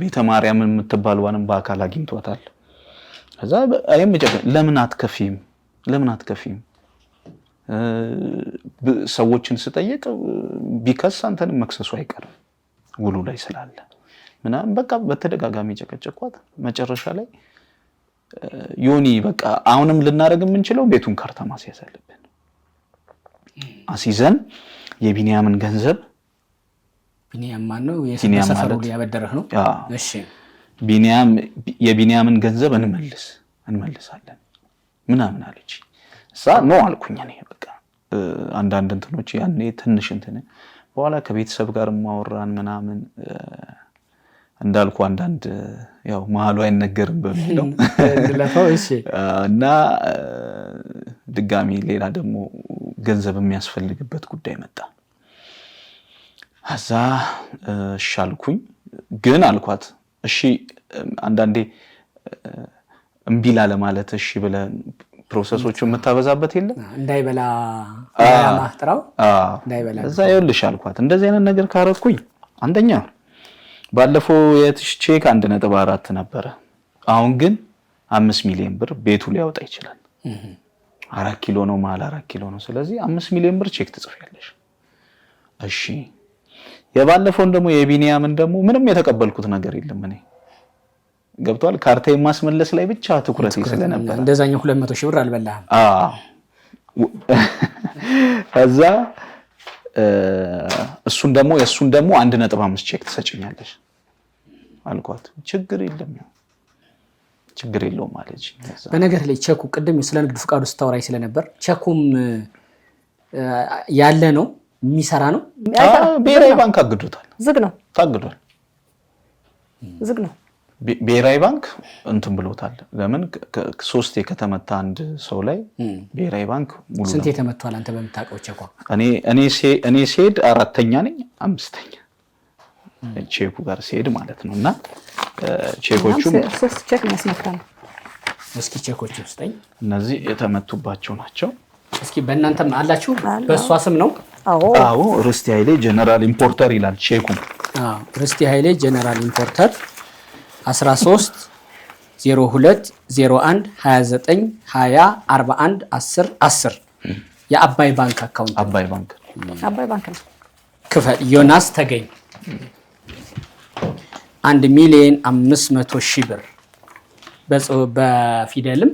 S3: ቤተ ማርያም የምትባልዋንም በአካል አግኝቷታል። ከዛ ለምን አትከፊም ሰዎችን ስጠይቅ ቢከስ አንተንም መክሰሱ አይቀርም ውሉ ላይ ስላለ ምናምን በቃ በተደጋጋሚ ጨቀጨቋት። መጨረሻ ላይ ዮኒ በቃ አሁንም ልናደርግ የምንችለው ቤቱን ካርታ ማስያዝ አለብን። አሲዘን የቢኒያምን ገንዘብ
S2: ቢኒያም ማን ነው? የሰፈሩ ያበደረህ ነው?
S3: እሺ የቢኒያምን ገንዘብ እንመልሳለን ምናምን አለች። ነው አልኩኝ እኔ በቃ አንዳንድ እንትኖች ያኔ ትንሽ እንትን በኋላ ከቤተሰብ ጋር ማወራን ምናምን እንዳልኩ አንዳንድ ያው መሀሉ አይነገርም በሚለው እና ድጋሚ ሌላ ደግሞ ገንዘብ የሚያስፈልግበት ጉዳይ መጣ። አዛ ሻልኩኝ ግን አልኳት እሺ እንዳንዴ እምቢላ ለማለት እሺ ብለን ፕሮሰሶቹን መታበዛበት የለም
S2: እንዳይበላ ማህጥራው እንዳይበላ
S3: እዛ ይኸውልሽ አልኳት እንደዚህ አይነት ነገር ካረኩኝ አንደኛ ባለፈው የትሽ ቼክ 1.4 ነበረ። አሁን ግን 5 ሚሊዮን ብር ቤቱ ሊያወጣ ይችላል። 4 ኪሎ ነው ማለት 4 ኪሎ ነው። ስለዚህ 5 ሚሊዮን ብር ቼክ ትጽፊያለሽ። እሺ የባለፈውን ደግሞ የቢኒያምን ደግሞ ምንም የተቀበልኩት ነገር የለም እኔ ገብቷል። ካርታ የማስመለስ ላይ ብቻ ትኩረት ስለነበር
S2: እንደዛኛው 200 ሺህ ብር አልበላህም።
S3: ከዛ እሱን ደግሞ 1.5 ቼክ ትሰጭኛለሽ አልኳት። ችግር የለውም አለች።
S2: በነገር ላይ ቼኩ ቅድም ስለ ንግድ ፍቃዱ ስታወራይ ስለነበር ቼኩም ያለ ነው የሚሰራ ነው።
S3: ብሔራዊ ባንክ አግዶታል።
S6: ዝግ ነው።
S3: ታግዷል።
S6: ዝግ ነው።
S3: ብሔራዊ ባንክ እንትን ብሎታል። ለምን 3 ከተመታ አንድ ሰው ላይ ብሔራዊ ባንክ ሙሉ
S2: ስንት የተመቷል አንተ በምታውቀው ቼኳ?
S3: እኔ ሲሄድ 4ኛ ነኝ 5ኛ ቼኩ ጋር ሲሄድ ማለት ነው። እና ቼኮቹም
S6: 3 ቼክ ያስመታ ነው።
S2: እስኪ ቼኮቹ ስጠኝ።
S3: እነዚህ የተመቱባቸው ናቸው።
S2: እስኪ በእናንተም አላችሁ? በእሷ ስም ነው?
S3: አዎ ርስቲ ኃይሌ ጀነራል ኢምፖርተር ይላል ቼኩ።
S2: ርስቲ ኃይሌ ጀነራል ኢምፖርተር 13 02 01 29 20 41 10 10 የአባይ ባንክ አካውንት።
S3: አባይ ባንክ
S6: ነው።
S2: ክፈል ዮናስ ተገኝ 1,500,000 ብር በፊደልም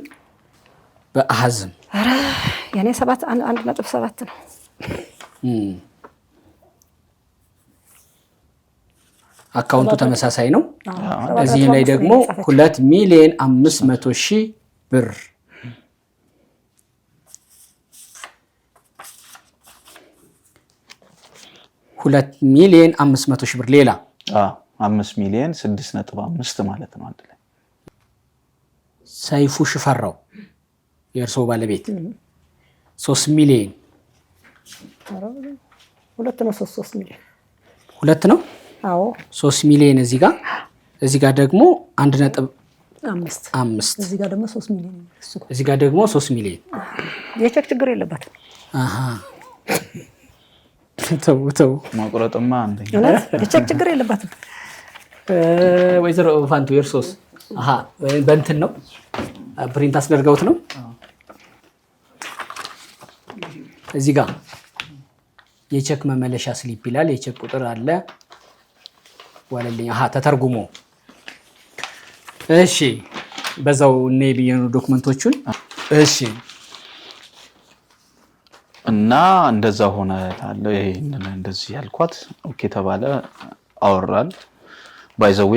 S2: በአሃዝም።
S6: ኧረ የኔ 1.7 ነው።
S2: አካውንቱ ተመሳሳይ ነው። እዚህ ላይ ደግሞ 2,500,000 ብር 2,500,000 ብር ሌላ
S3: 5,000,000 ማለት ነው አንድ ላይ።
S2: ሰይፉ ሽፈራው የእርስዎ ባለቤት 3 ሚሊዮን።
S6: ሁለት ነው 3 ሚሊዮን
S2: ሁለት ነው።
S6: አዎ
S2: 3 ሚሊዮን እዚህ ጋር ደግሞ 1.5
S6: እዚህ ጋር ደግሞ 3 ሚሊዮን
S2: እዚህ ጋር ደግሞ 3 ሚሊዮን።
S6: የቼክ ችግር የለበትም።
S2: ተው
S3: ማቁረጥማ አንደኛ
S6: የቼክ ችግር የለበትም።
S2: ወይዘሮ ፋንቱ የእርሶስ? በእንትን ነው ፕሪንት አስደርገውት ነው። እዚህ ጋር የቼክ መመለሻ ስሊፕ ይላል። የቼክ ቁጥር አለ ዋለልኝ። ተተርጉሞ እሺ፣ በዛው እኔ ብየኑ ዶክመንቶቹን። እሺ
S3: እና እንደዛ ሆነ ታለው ይሄንን እንደዚህ ያልኳት ኦኬ ተባለ። አወራል ባይዘዌ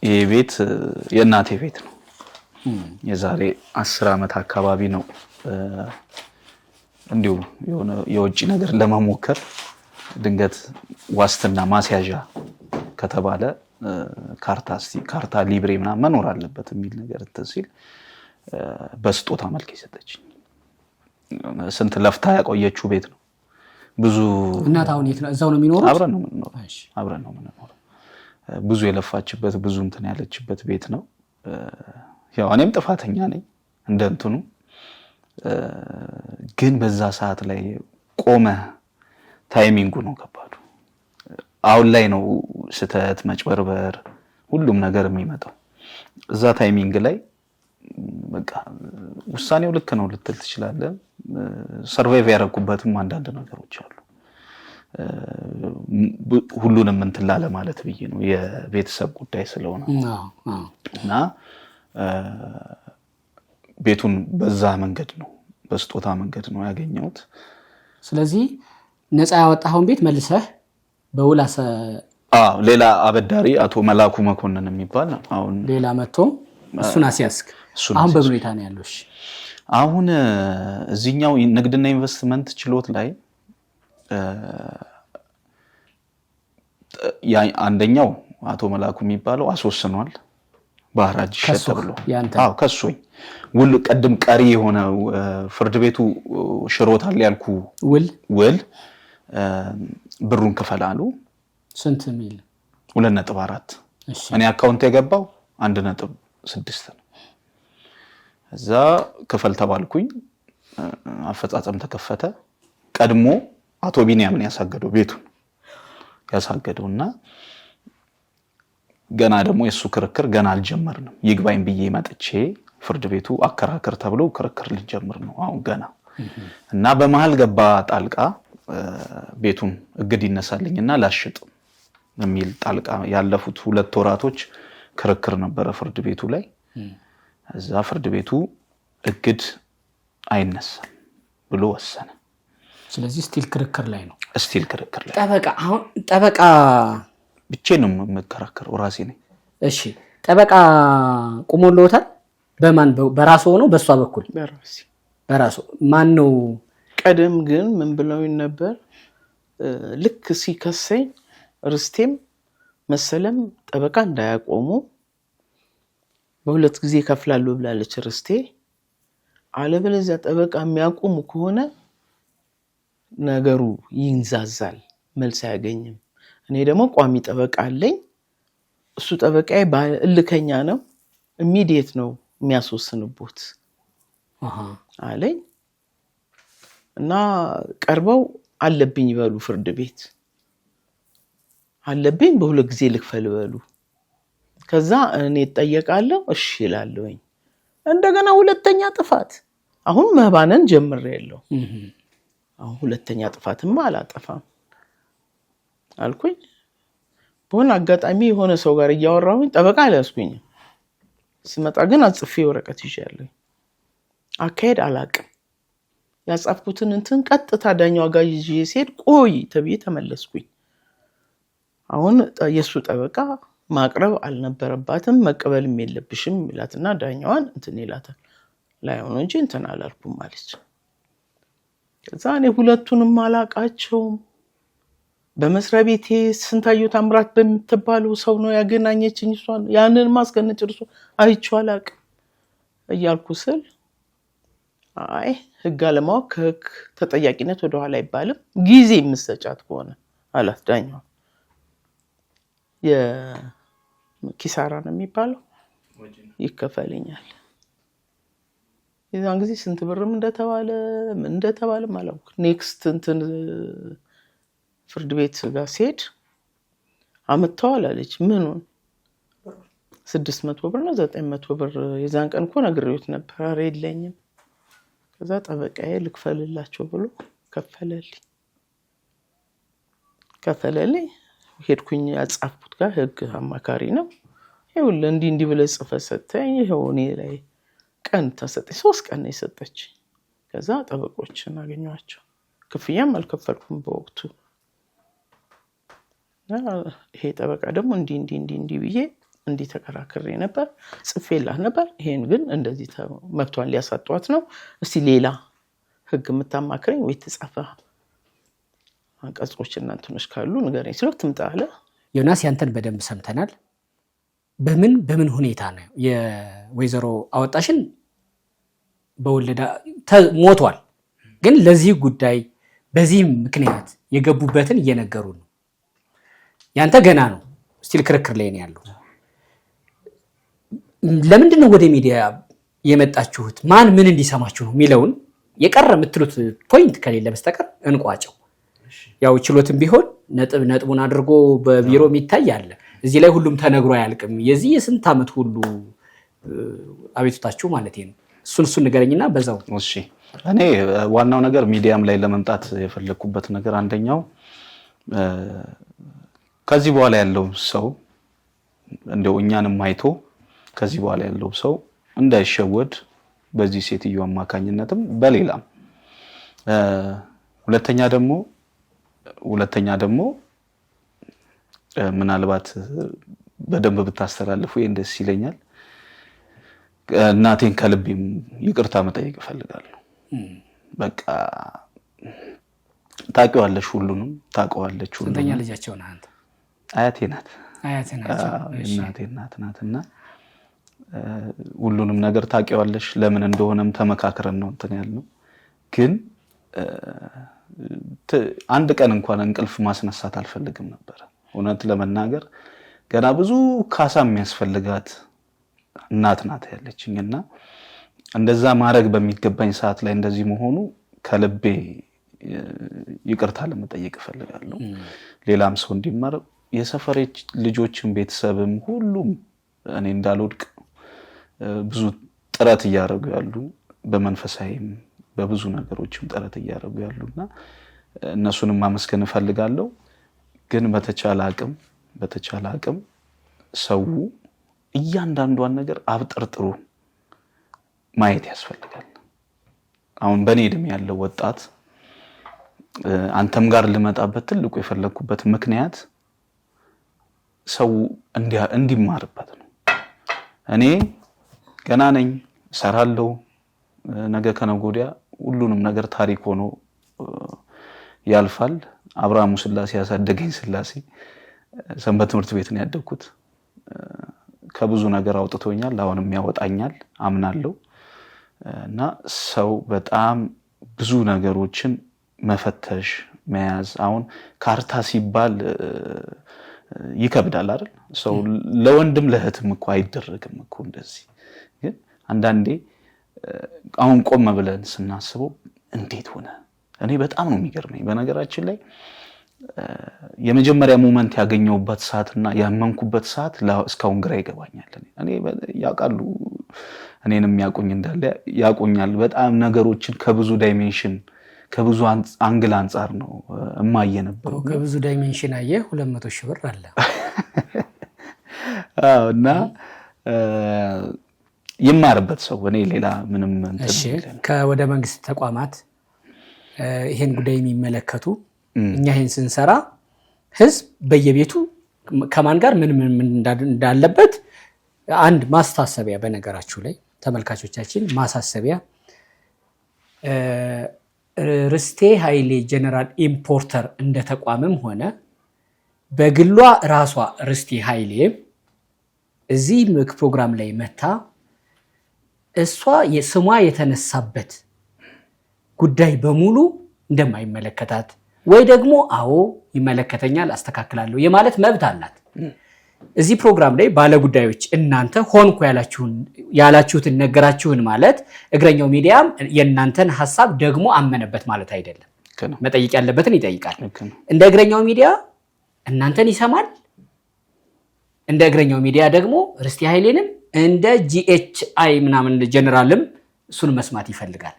S3: ይሄ ቤት የእናቴ ቤት ነው። የዛሬ 10 ዓመት አካባቢ ነው እንዲሁ የሆነ የውጭ ነገር ለመሞከር ድንገት ዋስትና ማስያዣ ከተባለ ካርታ ሊብሬ ምናምን መኖር አለበት የሚል ነገር ሲል በስጦታ መልክ የሰጠችኝ። ስንት ለፍታ ያቆየችው ቤት ነው። ብዙ
S2: እናት አሁን የት ነው? እዛው ነው የሚኖሩት?
S3: አብረን ነው የምንኖረው። ብዙ የለፋችበት ብዙ እንትን ያለችበት ቤት ነው። ያው እኔም ጥፋተኛ ነኝ እንደ እንትኑ፣ ግን በዛ ሰዓት ላይ ቆመ። ታይሚንጉ ነው ከባዱ። አሁን ላይ ነው ስተት መጭበርበር ሁሉም ነገር የሚመጣው። እዛ ታይሚንግ ላይ በቃ ውሳኔው ልክ ነው ልትል ትችላለህ። ሰርቫይቭ ያደረኩበትም አንዳንድ ነገሮች አሉ። ሁሉንም እንትን ላለ ማለት ብዬ ነው የቤተሰብ ጉዳይ ስለሆነ እና ቤቱን በዛ መንገድ ነው በስጦታ መንገድ ነው ያገኘሁት።
S2: ስለዚህ ነፃ ያወጣኸውን ቤት መልሰህ በውል
S3: ሌላ አበዳሪ አቶ መላኩ መኮንን የሚባል አሁን
S2: ሌላ መጥቶ እሱን አስያዝክ። አሁን በምን ሁኔታ ነው ያለው?
S3: አሁን እዚህኛው ንግድና ኢንቨስትመንት ችሎት ላይ አንደኛው አቶ መላኩ የሚባለው አስወስኗል በአራጅ ሸጥ ብሎ። ከሶኝ ውል ቀድም ቀሪ የሆነ ፍርድ ቤቱ ሽሮታል ያልኩ ውል ብሩን ክፈል አሉ።
S2: ስንት ሚል?
S3: 2.4 እኔ አካውንት የገባው 1.6 ነው። እዛ ክፈል ተባልኩኝ። አፈጻጸም ተከፈተ። ቀድሞ አቶ ቢኒያምን ያሳገደው ቤቱን ያሳገደውና ገና ደግሞ የሱ ክርክር ገና አልጀመርንም። ይግባኝ ብዬ መጥቼ ፍርድ ቤቱ አከራከር ተብሎ ክርክር ሊጀምር ነው አሁን ገና። እና በመሃል ገባ ጣልቃ ቤቱን እግድ ይነሳልኝና ላሽጥ የሚል ጣልቃ ያለፉት 2 ወራቶች ክርክር ነበረ ፍርድ ቤቱ ላይ። እዛ ፍርድ ቤቱ እግድ አይነሳም ብሎ ወሰነ።
S2: ስለዚህ ስቲል ክርክር ላይ ነው።
S3: ስቲል ክርክር ላይ
S2: ጠበቃ
S3: ብቻዬን ነው የምከራከረው ራሴ ነኝ።
S2: እሺ ጠበቃ ቁሞልዎታል? በማን በራሱ ሆኖ በሷ በኩል? በራሱ ማን ነው?
S5: ቀደም ግን ምን ብለውኝ ነበር? ልክ ሲከሰኝ ርስቴም መሰለም ጠበቃ እንዳያቆሙ በ2 ጊዜ ከፍላለሁ ብላለች ርስቴ። አለበለዚያ ጠበቃ የሚያቆሙ ከሆነ ነገሩ ይንዛዛል፣ መልስ አያገኝም። እኔ ደግሞ ቋሚ ጠበቃ አለኝ። እሱ ጠበቃዬ እልከኛ ነው፣ ኢሚዲየት ነው የሚያስወስንቦት አለኝ። እና ቀርበው አለብኝ ይበሉ ፍርድ ቤት አለብኝ በ2 ጊዜ ልክፈል በሉ። ከዛ እኔ እጠየቃለሁ፣ እሺ እላለሁኝ። እንደገና 2ኛ ጥፋት አሁን መባነን ጀምሬያለሁ። አሁን 2ኛ ጥፋትማ አላጠፋም አልኩኝ። በሆነ አጋጣሚ የሆነ ሰው ጋር እያወራሁኝ ጠበቃ አልያዝኩኝም። ስመጣ ግን አጽፌ ወረቀት ይዣለሁ። አካሄድ አላቅም። ያጻፍኩትን እንትን ቀጥታ ዳኛው ጋር ይዤ ሲሄድ ቆይ ተብዬ ተመለስኩኝ። አሁን የሱ ጠበቃ ማቅረብ አልነበረባትም መቀበልም የለብሽም ይላትና ዳኛዋን እንትን ይላታል። ላይ ሆኖ እንጂ እንትን አላልኩም ማለት። ከዛ እኔ 2ቱንም አላቃቸውም። በመስሪያ ቤቴ ስንታየው ታምራት በምትባለው ሰው ነው ያገናኘችኝ እሷን። ያንን ማስገነጭርሱ አይቼው አላቅም እያልኩ ስል አይ ህግ አለማወቅ ከህግ ተጠያቂነት ወደ ኋላ አይባልም ጊዜ የምትሰጫት ከሆነ አላት ዳኛዋ። የኪሳራ ነው የሚባለው ይከፈልኛል። የዛን ጊዜ ስንት ብርም እንደተባለ ማለት ኔክስት እንትን ፍርድ ቤት ጋር ሲሄድ አመጣዋል አለች። ምኑን 600 ብር ነው 900 ብር የዛን ቀን እኮ ነግሬዎት ነበር። ኧረ የለኝም። ከዛ ጠበቃዬ ልክፈልላቸው ብሎ ከፈለልኝ። ሄድኩኝ ያጻፍኩት ጋር ህግ አማካሪ ነው። ይኸውልህ እንዲህ ብለህ ጽፈህ ሰጠኝ። ይኸው እኔ ላይ ቀን ተሰጠኝ። 3 ቀን ነው የሰጠች። ከዛ ጠበቆችን አገኘኋቸው። ክፍያም አልከፈልኩም በወቅቱ። ይሄ ጠበቃ ደግሞ እንዲህ ብዬ እንዲህ ተከራክሬ ነበር፣ ጽፌላት ነበር። ይሄን ግን እንደዚህ መብቷን ሊያሳጧት ነው። እስቲ ሌላ ህግ የምታማክረኝ ወይ ተጻፈ አንቀጾችና እንትኖች ካሉ ንገረኝ ስለው ትምጣ አለ።
S2: ዮናስ ያንተን በደንብ ሰምተናል። በምን ሁኔታ ነው የወይዘሮ አወጣሽን በወለዳ ሞቷል፣ ግን ለዚህ ጉዳይ በዚህ ምክንያት የገቡበትን እየነገሩ ነው። ያንተ ገና ነው፣ ስቲል ክርክር ላይ ነው ያለው። ለምንድን ነው ወደ ሚዲያ የመጣችሁት? ማን ምን እንዲሰማችሁ ነው የሚለውን የቀረ የምትሉት ፖይንት ከሌለ በስተቀር እንቋጨው። ያው ችሎትም ቢሆን ነጥቡን አድርጎ በቢሮ የሚታይ አለ። እዚህ ላይ ሁሉም ተነግሮ አያልቅም። የዚህ የስንት ዓመት ሁሉ አቤቱታችሁ ማለት ነው። እሱን ንገረኝና በዛው።
S3: እሺ እኔ ዋናው ነገር ሚዲያም ላይ ለመምጣት የፈለኩበት ነገር አንደኛው ከዚህ በኋላ ያለው ሰው እንደው እኛንም አይቶ ከዚህ በኋላ ያለው ሰው እንዳይሸወድ በዚህ ሴትዮ አማካኝነትም በሌላም ሁለተኛ ደግሞ ምናልባት በደንብ ብታስተላልፉ ደስ ይለኛል። እናቴን ከልቤም ይቅርታ መጠየቅ እፈልጋለሁ። በቃ ታውቂዋለሽ፣ ሁሉንም ታውቀዋለች።
S2: ስንተኛ ልጃቸው ነህ አንተ?
S3: አያቴ ናት። እናቴ ናትና ሁሉንም ነገር ታውቂዋለሽ። ለምን እንደሆነም ተመካክረን ነው እንትን ያልነው። ግን አንድ ቀን እንኳን እንቅልፍ ማስነሳት አልፈልግም ነበር። እውነት ለመናገር ገና ብዙ ካሳ የሚያስፈልጋት እናት ናት ያለችኝና እንደዛ ማድረግ በሚገባኝ ሰዓት ላይ እንደዚህ መሆኑ ከልቤ ይቅርታ ለመጠየቅ እፈልጋለሁ። ሌላም ሰው እንዲማር የሰፈሬ ልጆችን ቤተሰብም ሁሉም እኔ እንዳልወድቅ ብዙ ጥረት እያደረጉ ያሉ በመንፈሳዊም በብዙ ነገሮችም ጥረት እያደረጉ ያሉና እነሱንም ማመስገን እፈልጋለሁ። ግን በተቻለ አቅም ሰው እያንዳንዷን ነገር አብጠርጥሩ ማየት ያስፈልጋል። አሁን በኔ እድሜ ያለው ወጣት አንተም ጋር ልመጣበት ትልቁ የፈለኩበት ምክንያት ሰው እንዲማርበት ነው። እኔ ገና ነኝ፣ እሰራለሁ። ነገ ከነገ ወዲያ ሁሉንም ነገር ታሪክ ሆኖ ያልፋል። አብርሃሙ ስላሴ ያሳደገኝ ስላሴ ሰንበት ትምህርት ቤት ነው ያደግኩት። ከብዙ ነገር አውጥቶኛል፣ አሁንም ያወጣኛል አምናለሁ። እና ሰው በጣም ብዙ ነገሮችን መፈተሽ መያዝ። አሁን ካርታ ሲባል ይከብዳል አይደል? ሰው ለወንድም ለእህትም እኮ አይደረግም እኮ እንደዚህ። ግን አንዳንዴ አሁን ቆም ብለን ስናስበው እንዴት ሆነ? እኔ በጣም ነው የሚገርመኝ። በነገራችን ላይ የመጀመሪያ ሞመንት ያገኘውበት ሰዓትና ያመንኩበት ሰዓት እስካሁን ግራ ይገባኛል። እኔ ያውቃሉ፣ እኔንም ያቁኝ እንዳለ ያቁኛል። በጣም ነገሮችን ከብዙ ዳይሜንሽን ከብዙ አንግል አንጻር ነው እማየ ነበር።
S2: ከብዙ ዳይሜንሽን አየ 200 ሺህ ብር አለ።
S3: አዎ። እና ይማርበት ሰው እኔ ሌላ ምንም እንትን።
S2: እሺ፣ ከወደ መንግስት ተቋማት ይሄን ጉዳይ የሚመለከቱ እኛ ይሄን ስንሰራ ህዝብ በየቤቱ ከማን ጋር ምን እንዳለበት አንድ ማሳሰቢያ፣ በነገራችሁ ላይ ተመልካቾቻችን ማሳሰቢያ፣ ርስቴ ኃይሌ ጀነራል ኢምፖርተር እንደ ተቋምም ሆነ በግሏ ራሷ ርስቴ ኃይሌ እዚህ ፕሮግራም ላይ መታ እሷ የስሟ የተነሳበት ጉዳይ በሙሉ እንደማይመለከታት ወይ ደግሞ አዎ ይመለከተኛል አስተካክላለሁ የማለት መብት አላት። እዚህ ፕሮግራም ላይ ባለጉዳዮች እናንተ ሆንኩ ያላችሁትን ነገራችሁን ማለት እግረኛው ሚዲያም የእናንተን ሐሳብ ደግሞ አመነበት ማለት አይደለም። መጠየቅ ያለበትን ይጠይቃል። እንደ እግረኛው ሚዲያ እናንተን ይሰማል። እንደ እግረኛው ሚዲያ ደግሞ ርስቴ ኃይሌንም እንደ GHI ምናምን ጀነራልም እሱን መስማት ይፈልጋል።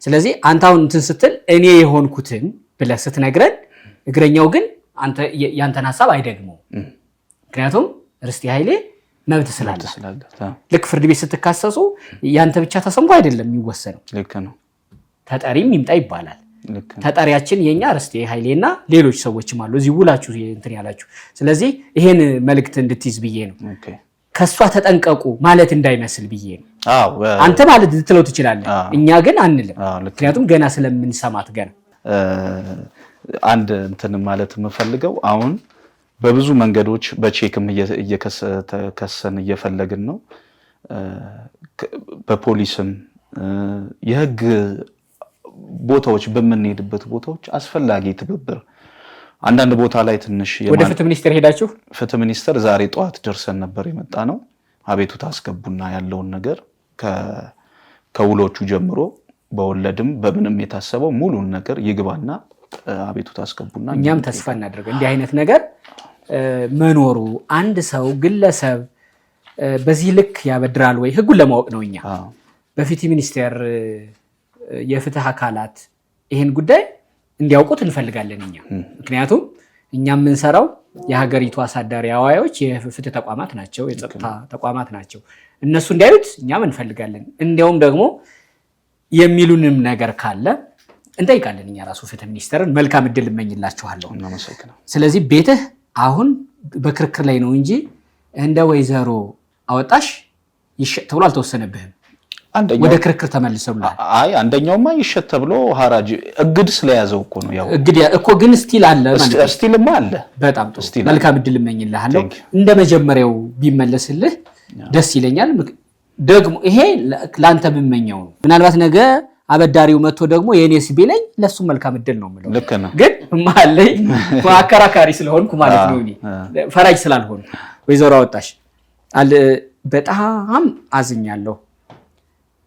S2: ስለዚህ አንተ አሁን እንትን ስትል እኔ የሆንኩትን ብለህ ስትነግረን እግረኛው ግን አንተ ያንተን ሐሳብ አይደግመው። ምክንያቱም ርስቴ ኃይሌ መብት ስላለ ልክ ፍርድ ቤት ስትካሰሱ ያንተ ብቻ ተሰምቶ አይደለም የሚወሰነው።
S3: ልክ ነው።
S2: ተጠሪም ይምጣ ይባላል። ተጠሪያችን የኛ ርስቴ ኃይሌና ሌሎች ሰዎችም አሉ እዚህ ውላችሁ እንትን ያላችሁ። ስለዚህ ይሄን መልእክት እንድትይዝ ብዬ ነው። ከሷ ተጠንቀቁ ማለት እንዳይመስል ብዬ ነው። አንተ ማለት ልትለው ትችላለህ፣ እኛ ግን አንልም። ምክንያቱም ገና ስለምንሰማት ገና
S3: አንድ እንትን ማለት የምፈልገው አሁን በብዙ መንገዶች በቼክም እየከሰን እየፈለግን ነው። በፖሊስም የህግ ቦታዎች በምንሄድበት ቦታዎች አስፈላጊ ትብብር አንዳንድ ቦታ ላይ ትንሽ
S2: ወደ ፍትህ ሚኒስቴር ሄዳችሁ
S3: ፍትህ ሚኒስቴር ዛሬ ጠዋት ደርሰን ነበር የመጣ ነው። አቤቱታ አስገቡና ያለውን ነገር ከውሎቹ ጀምሮ በወለድም በምንም የታሰበው ሙሉን ነገር ይግባና አቤቱታ አስገቡና
S2: እኛም ተስፋ እናደርግ እንዲህ አይነት ነገር መኖሩ አንድ ሰው ግለሰብ በዚህ ልክ ያበድራል ወይ ህጉን ለማወቅ ነው። እኛ በፍትህ ሚኒስቴር የፍትህ አካላት ይሄን ጉዳይ እንዲያውቁት እንፈልጋለን እኛ። ምክንያቱም እኛ የምንሰራው የሀገሪቱ አሳዳሪ አዋዮች የፍትህ ተቋማት ናቸው፣ የጸጥታ ተቋማት ናቸው። እነሱ እንዲያዩት እኛም እንፈልጋለን። እንዲያውም ደግሞ የሚሉንም ነገር ካለ እንጠይቃለን እኛ ራሱ ፍትህ ሚኒስቴርን። መልካም እድል እመኝላችኋለሁ። ስለዚህ ቤትህ አሁን በክርክር ላይ ነው እንጂ እንደ ወይዘሮ አወጣሽ ይሸጥ ተብሎ አልተወሰነብህም። ወደ ክርክር ተመልሰውላል።
S3: አይ አንደኛውማ ይሸጥ ተብሎ ሐራጅ እግድ ስለያዘው እኮ ነው። ያው
S2: እግድ እኮ ግን ስቲል አለ ማለት ነው።
S3: ስቲልማ አለ።
S2: በጣም ጥሩ። መልካም እድል እመኝልሃለሁ። እንደ መጀመሪያው ቢመለስልህ ደስ ይለኛል። ደግሞ ይሄ ላንተ የምመኘው ነው። ምናልባት ነገ አበዳሪው መጥቶ ደግሞ የኔስ ቢለኝ ለሱ መልካም እድል ነው የምለው።
S3: ልክ ነው።
S2: ግን ማለይ አከራካሪ ስለሆንኩ ማለት ነው። እኔ ፈራጅ ስላልሆንኩ ወይዘሮ አወጣሽ በጣም አዝኛለሁ።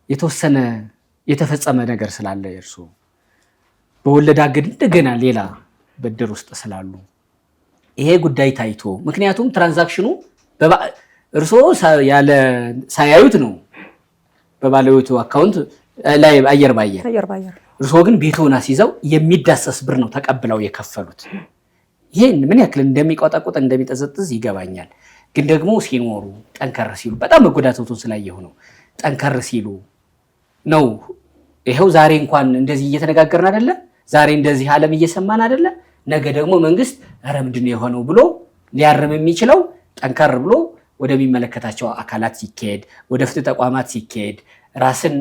S2: የተወሰነ የተፈጸመ ነገር ስላለ እርሱ በወለድ አገድ እንደገና ሌላ ብድር ውስጥ ስላሉ ይሄ ጉዳይ ታይቶ ምክንያቱም ትራንዛክሽኑ እርሱ ያለ ሳያዩት ነው በባለቤቱ አካውንት ላይ አየር ባየር እርስዎ ግን ቤትዎን አስይዘው የሚዳሰስ ብር ነው ተቀብለው የከፈሉት። ይህን ምን ያክል እንደሚቆጠቁጥ እንደሚጠዘጥዝ ይገባኛል። ግን ደግሞ ሲኖሩ ጠንከር ሲሉ በጣም መጎዳቶቱን ስላየሁ ነው። ጠንከር ሲሉ ነው ይኸው ዛሬ እንኳን እንደዚህ እየተነጋገርን አይደለ? ዛሬ እንደዚህ ዓለም እየሰማን አይደለ? ነገ ደግሞ መንግስት ኧረ ምንድነው የሆነው ብሎ ሊያርም የሚችለው ጠንከር ብሎ ወደሚመለከታቸው አካላት ሲካሄድ፣ ወደ ፍትህ ተቋማት ሲካሄድ ራስን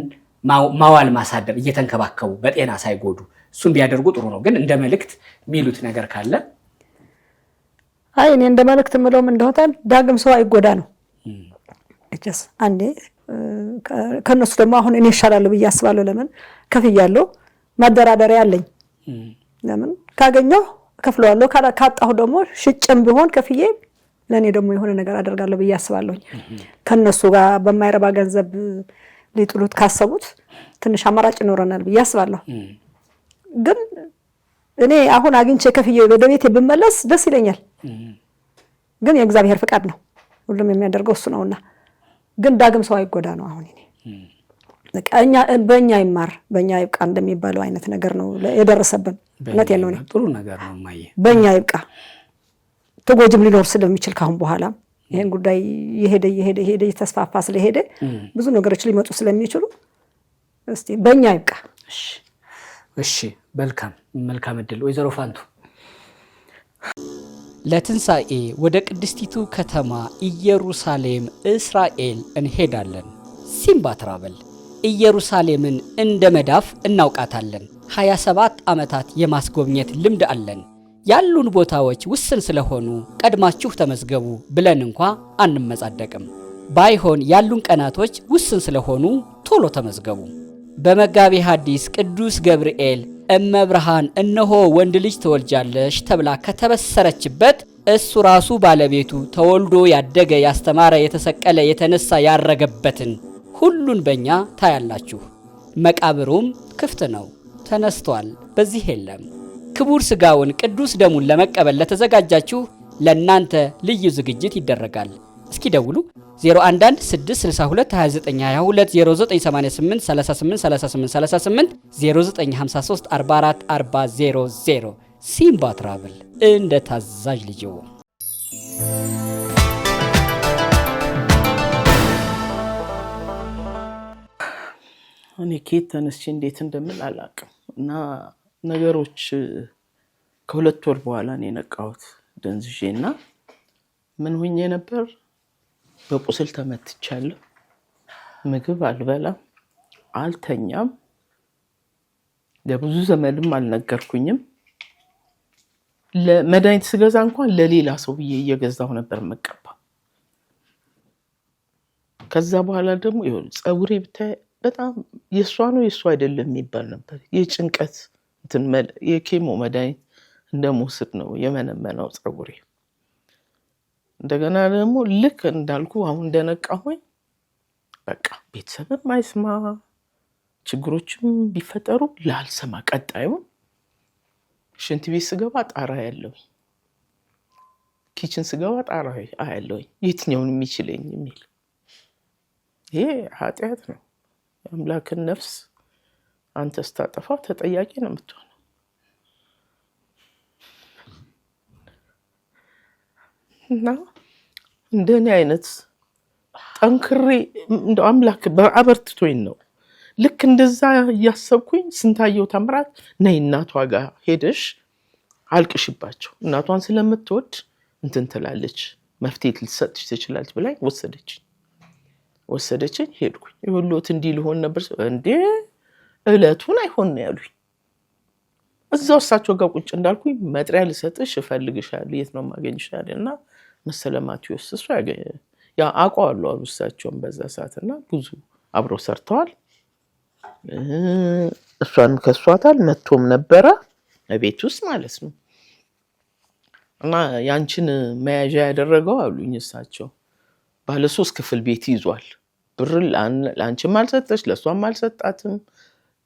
S2: ማዋል ማሳደር እየተንከባከቡ በጤና ሳይጎዱ እሱን ቢያደርጉ ጥሩ ነው። ግን እንደ መልእክት የሚሉት ነገር ካለ?
S6: አይ እኔ እንደ መልእክት የምለውም እንደሆነ ዳግም ሰው አይጎዳ ነው። እጀስ አንዴ ከነሱ ደግሞ አሁን እኔ እሻላለሁ ብዬ አስባለሁ። ለምን ከፍያለሁ፣ ማደራደሪያ አለኝ። ለምን ካገኘሁ ከፍለዋለሁ፣ ካጣሁ ደግሞ ሽጭም ቢሆን ከፍዬ ለኔ ደግሞ የሆነ ነገር አደርጋለሁ ብዬ አስባለሁ። ከነሱ ጋር በማይረባ ገንዘብ ሊጥሉት ካሰቡት ትንሽ አማራጭ ይኖረናል ብዬ አስባለሁ። ግን እኔ አሁን አግኝቼ ከፍዬ ወደ ቤቴ ብመለስ ደስ ይለኛል። ግን የእግዚአብሔር ፍቃድ ነው፣ ሁሉም የሚያደርገው እሱ ነውና ግን ዳግም ሰው አይጎዳ ነው። አሁን እኔ በእኛ ይማር በእኛ ይብቃ እንደሚባለው አይነት ነገር ነው የደረሰብን። እውነቴን ነው።
S2: ጥሩ ነገር ነው ማየ።
S6: በእኛ ይብቃ። ተጎጅም ሊኖር ስለሚችል ካሁን በኋላ ይሄን ጉዳይ የሄደ የተስፋፋ ስለሄደ ብዙ ነገሮች ሊመጡ ስለሚችሉ እስቲ በእኛ ይብቃ።
S2: እሺ መልካም እድል ወይዘሮ ፋንቱ።
S7: ለትንሣኤ ወደ ቅድስቲቱ ከተማ ኢየሩሳሌም እስራኤል እንሄዳለን። ሲምባ ትራቨል ኢየሩሳሌምን እንደ መዳፍ እናውቃታለን። 27 ዓመታት የማስጎብኘት ልምድ አለን። ያሉን ቦታዎች ውስን ስለሆኑ ቀድማችሁ ተመዝገቡ ብለን እንኳ አንመጻደቅም። ባይሆን ያሉን ቀናቶች ውስን ስለሆኑ ቶሎ ተመዝገቡ። በመጋቤ ሐዲስ ቅዱስ ገብርኤል እመብርሃን እነሆ ወንድ ልጅ ትወልጃለሽ ተብላ ከተበሰረችበት እሱ ራሱ ባለቤቱ ተወልዶ ያደገ ያስተማረ የተሰቀለ የተነሳ ያረገበትን ሁሉን በእኛ ታያላችሁ። መቃብሩም ክፍት ነው፣ ተነስቷል፣ በዚህ የለም። ክቡር ሥጋውን ቅዱስ ደሙን ለመቀበል ለተዘጋጃችሁ ለእናንተ ልዩ ዝግጅት ይደረጋል። እስኪ ደውሉ 011 662 2922 0988 38 38 0953 44 40 ሲምባ ትራቭል እንደ ታዛዥ ልጅዎ።
S5: እኔ ኬት ተነስቼ እንዴት እንደምን አላውቅም። እና ነገሮች ከሁለት ወር በኋላ ነው የነቃሁት ደንዝዤና ምን ሆኜ ነበር? በቁስል ተመትቻለሁ። ምግብ አልበላም፣ አልተኛም። ለብዙ ዘመንም አልነገርኩኝም። ለመድኃኒት ስገዛ እንኳን ለሌላ ሰው ብዬ እየገዛሁ ነበር መቀባ። ከዛ በኋላ ደግሞ ይሁን ጸጉሬ ብታይ በጣም የሷ ነው የሷ አይደለም የሚባል ነበር። የጭንቀት የኬሞ መድኃኒት እንደመውሰድ ነው የመነመነው ጸጉሬ። እንደገና ደግሞ ልክ እንዳልኩ አሁን እንደነቃሁኝ በቃ ቤተሰብም አይስማ፣ ችግሮችም ቢፈጠሩ ላልሰማ፣ ቀጣዩን ሽንት ቤት ስገባ ጣራ ያለውኝ፣ ኪችን ስገባ ጣራ ያለውኝ የትኛውን የሚችለኝ የሚል ይሄ ኃጢአት ነው። የአምላክን ነፍስ አንተ ስታጠፋ ተጠያቂ ነው የምትሆነው። እና እንደኔ አይነት ጠንክሬ እንደ አምላክ በአበርትቶኝ ነው። ልክ እንደዛ እያሰብኩኝ ስንታየው ተምራት ነይ እናቷ ጋር ሄደሽ አልቅሽባቸው፣ እናቷን ስለምትወድ እንትን ትላለች፣ መፍትሄ ልትሰጥሽ ትችላለች ብላኝ ወሰደችኝ። ሄድኩኝ። ይሁሉት እንዲህ ሊሆን ነበር እንዴ እለቱን አይሆን ነው ያሉኝ። እዛው እሳቸው ጋር ቁጭ እንዳልኩኝ መጥሪያ ልሰጥሽ እፈልግሻለሁ፣ የት ነው ማገኝሻለሁ? እና መሰለ ማቴዎስ እሱ ያ አውቀዋለሁ አሉ እሳቸውን በዛ ሰዓትና ብዙ አብረው ሰርተዋል። እሷን ከሷታል መጥቶም ነበረ ቤት ውስጥ ማለት ነው። እና ያንቺን መያዣ ያደረገው አሉኝ እሳቸው ባለ 3 ክፍል ቤት ይዟል። ብር ለአንቺም አልሰጠሽ ለሷም አልሰጣትም።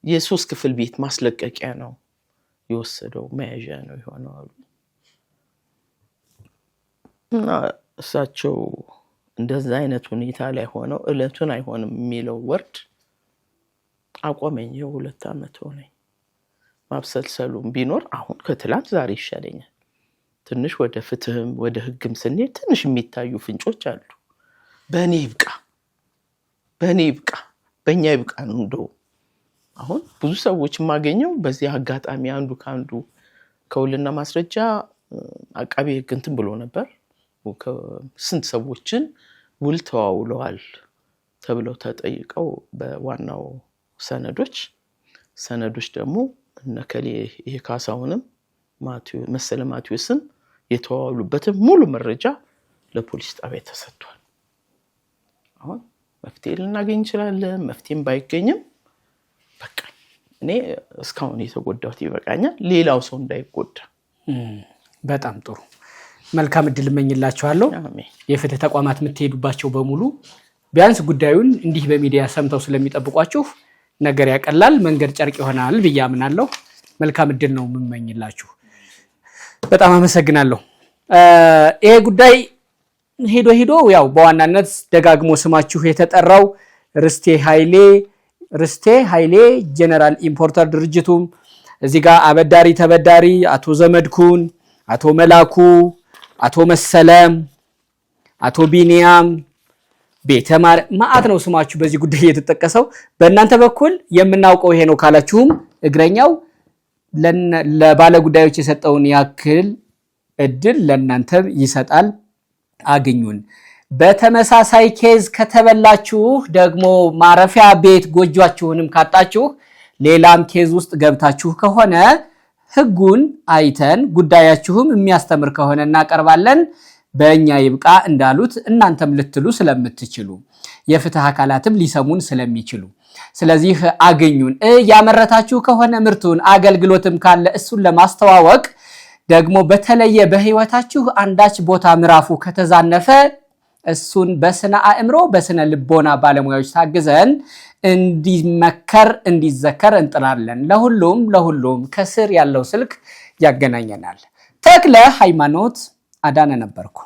S5: የ3 ክፍል ቤት ማስለቀቂያ ነው የወሰደው፣ መያዣ ነው የሆነው አሉ። እና እሳቸው እንደዛ አይነት ሁኔታ ላይ ሆነው እለቱን አይሆንም የሚለው ወርድ አቆመኝ። የ2 ዓመት ሆነኝ ማብሰልሰሉም ቢኖር አሁን ከትላንት ዛሬ ይሻለኛል። ትንሽ ወደ ፍትህም ወደ ህግም ስንሄድ ትንሽ የሚታዩ ፍንጮች አሉ። በእኔ ይብቃ በእኛ ይብቃ ነው። እንደው አሁን ብዙ ሰዎች የማገኘው በዚህ አጋጣሚ አንዱ ካንዱ ከውልና ማስረጃ አቃቤ ህግ እንትን ብሎ ነበር። ስንት ሰዎችን ውል ተዋውለዋል ተብለው ተጠይቀው በዋናው ሰነዶች ደግሞ እነከሌ ይሄ ካሳውንም መሰለ ማቴዎስም የተዋውሉበትን ሙሉ መረጃ ለፖሊስ ጣቢያ ተሰጥቷል። አሁን መፍትሄ ልናገኝ እንችላለን። መፍትሄም ባይገኝም በቃ እኔ እስካሁን የተጎዳሁት ይበቃኛል፣ ሌላው ሰው እንዳይጎዳ።
S2: በጣም ጥሩ መልካም እድል እመኝላችኋለሁ። የፍትህ ተቋማት የምትሄዱባቸው በሙሉ ቢያንስ ጉዳዩን እንዲህ በሚዲያ ሰምተው ስለሚጠብቋችሁ ነገር ያቀላል፣ መንገድ ጨርቅ ይሆናል ብዬ አምናለሁ። መልካም እድል ነው የምመኝላችሁ። በጣም አመሰግናለሁ። ይሄ ጉዳይ ሄዶ ያው በዋናነት ደጋግሞ ስማችሁ የተጠራው ርስቴ ኃይሌ ጀነራል ኢምፖርተር ድርጅቱም እዚህ ጋር አበዳሪ ተበዳሪ አቶ ዘመድኩን፣ አቶ መላኩ፣ አቶ መሰለም፣ አቶ ቢኒያም ቤተማር ማአት ነው ስማችሁ በዚህ ጉዳይ የተጠቀሰው። በእናንተ በኩል የምናውቀው ይሄ ነው ካላችሁም እግረኛው ለባለ ጉዳዮች የሰጠውን ያክል እድል ለእናንተ ይሰጣል። አግኙን። በተመሳሳይ ኬዝ ከተበላችሁ ደግሞ ማረፊያ ቤት ጎጆአችሁንም ካጣችሁ ሌላም ኬዝ ውስጥ ገብታችሁ ከሆነ ህጉን አይተን ጉዳያችሁም የሚያስተምር ከሆነ እናቀርባለን። በእኛ ይብቃ እንዳሉት እናንተም ልትሉ ስለምትችሉ የፍትህ አካላትም ሊሰሙን ስለሚችሉ ስለዚህ አግኙን። ያመረታችሁ ከሆነ ምርቱን አገልግሎትም ካለ እሱን ለማስተዋወቅ ደግሞ በተለየ በህይወታችሁ አንዳች ቦታ ምራፉ ከተዛነፈ እሱን በስነ አእምሮ በስነ ልቦና ባለሙያዎች ታግዘን እንዲመከር እንዲዘከር እንጥራለን። ለሁሉም ከስር ያለው ስልክ ያገናኘናል። ተክለ ሃይማኖት አዳነ ነበርኩ።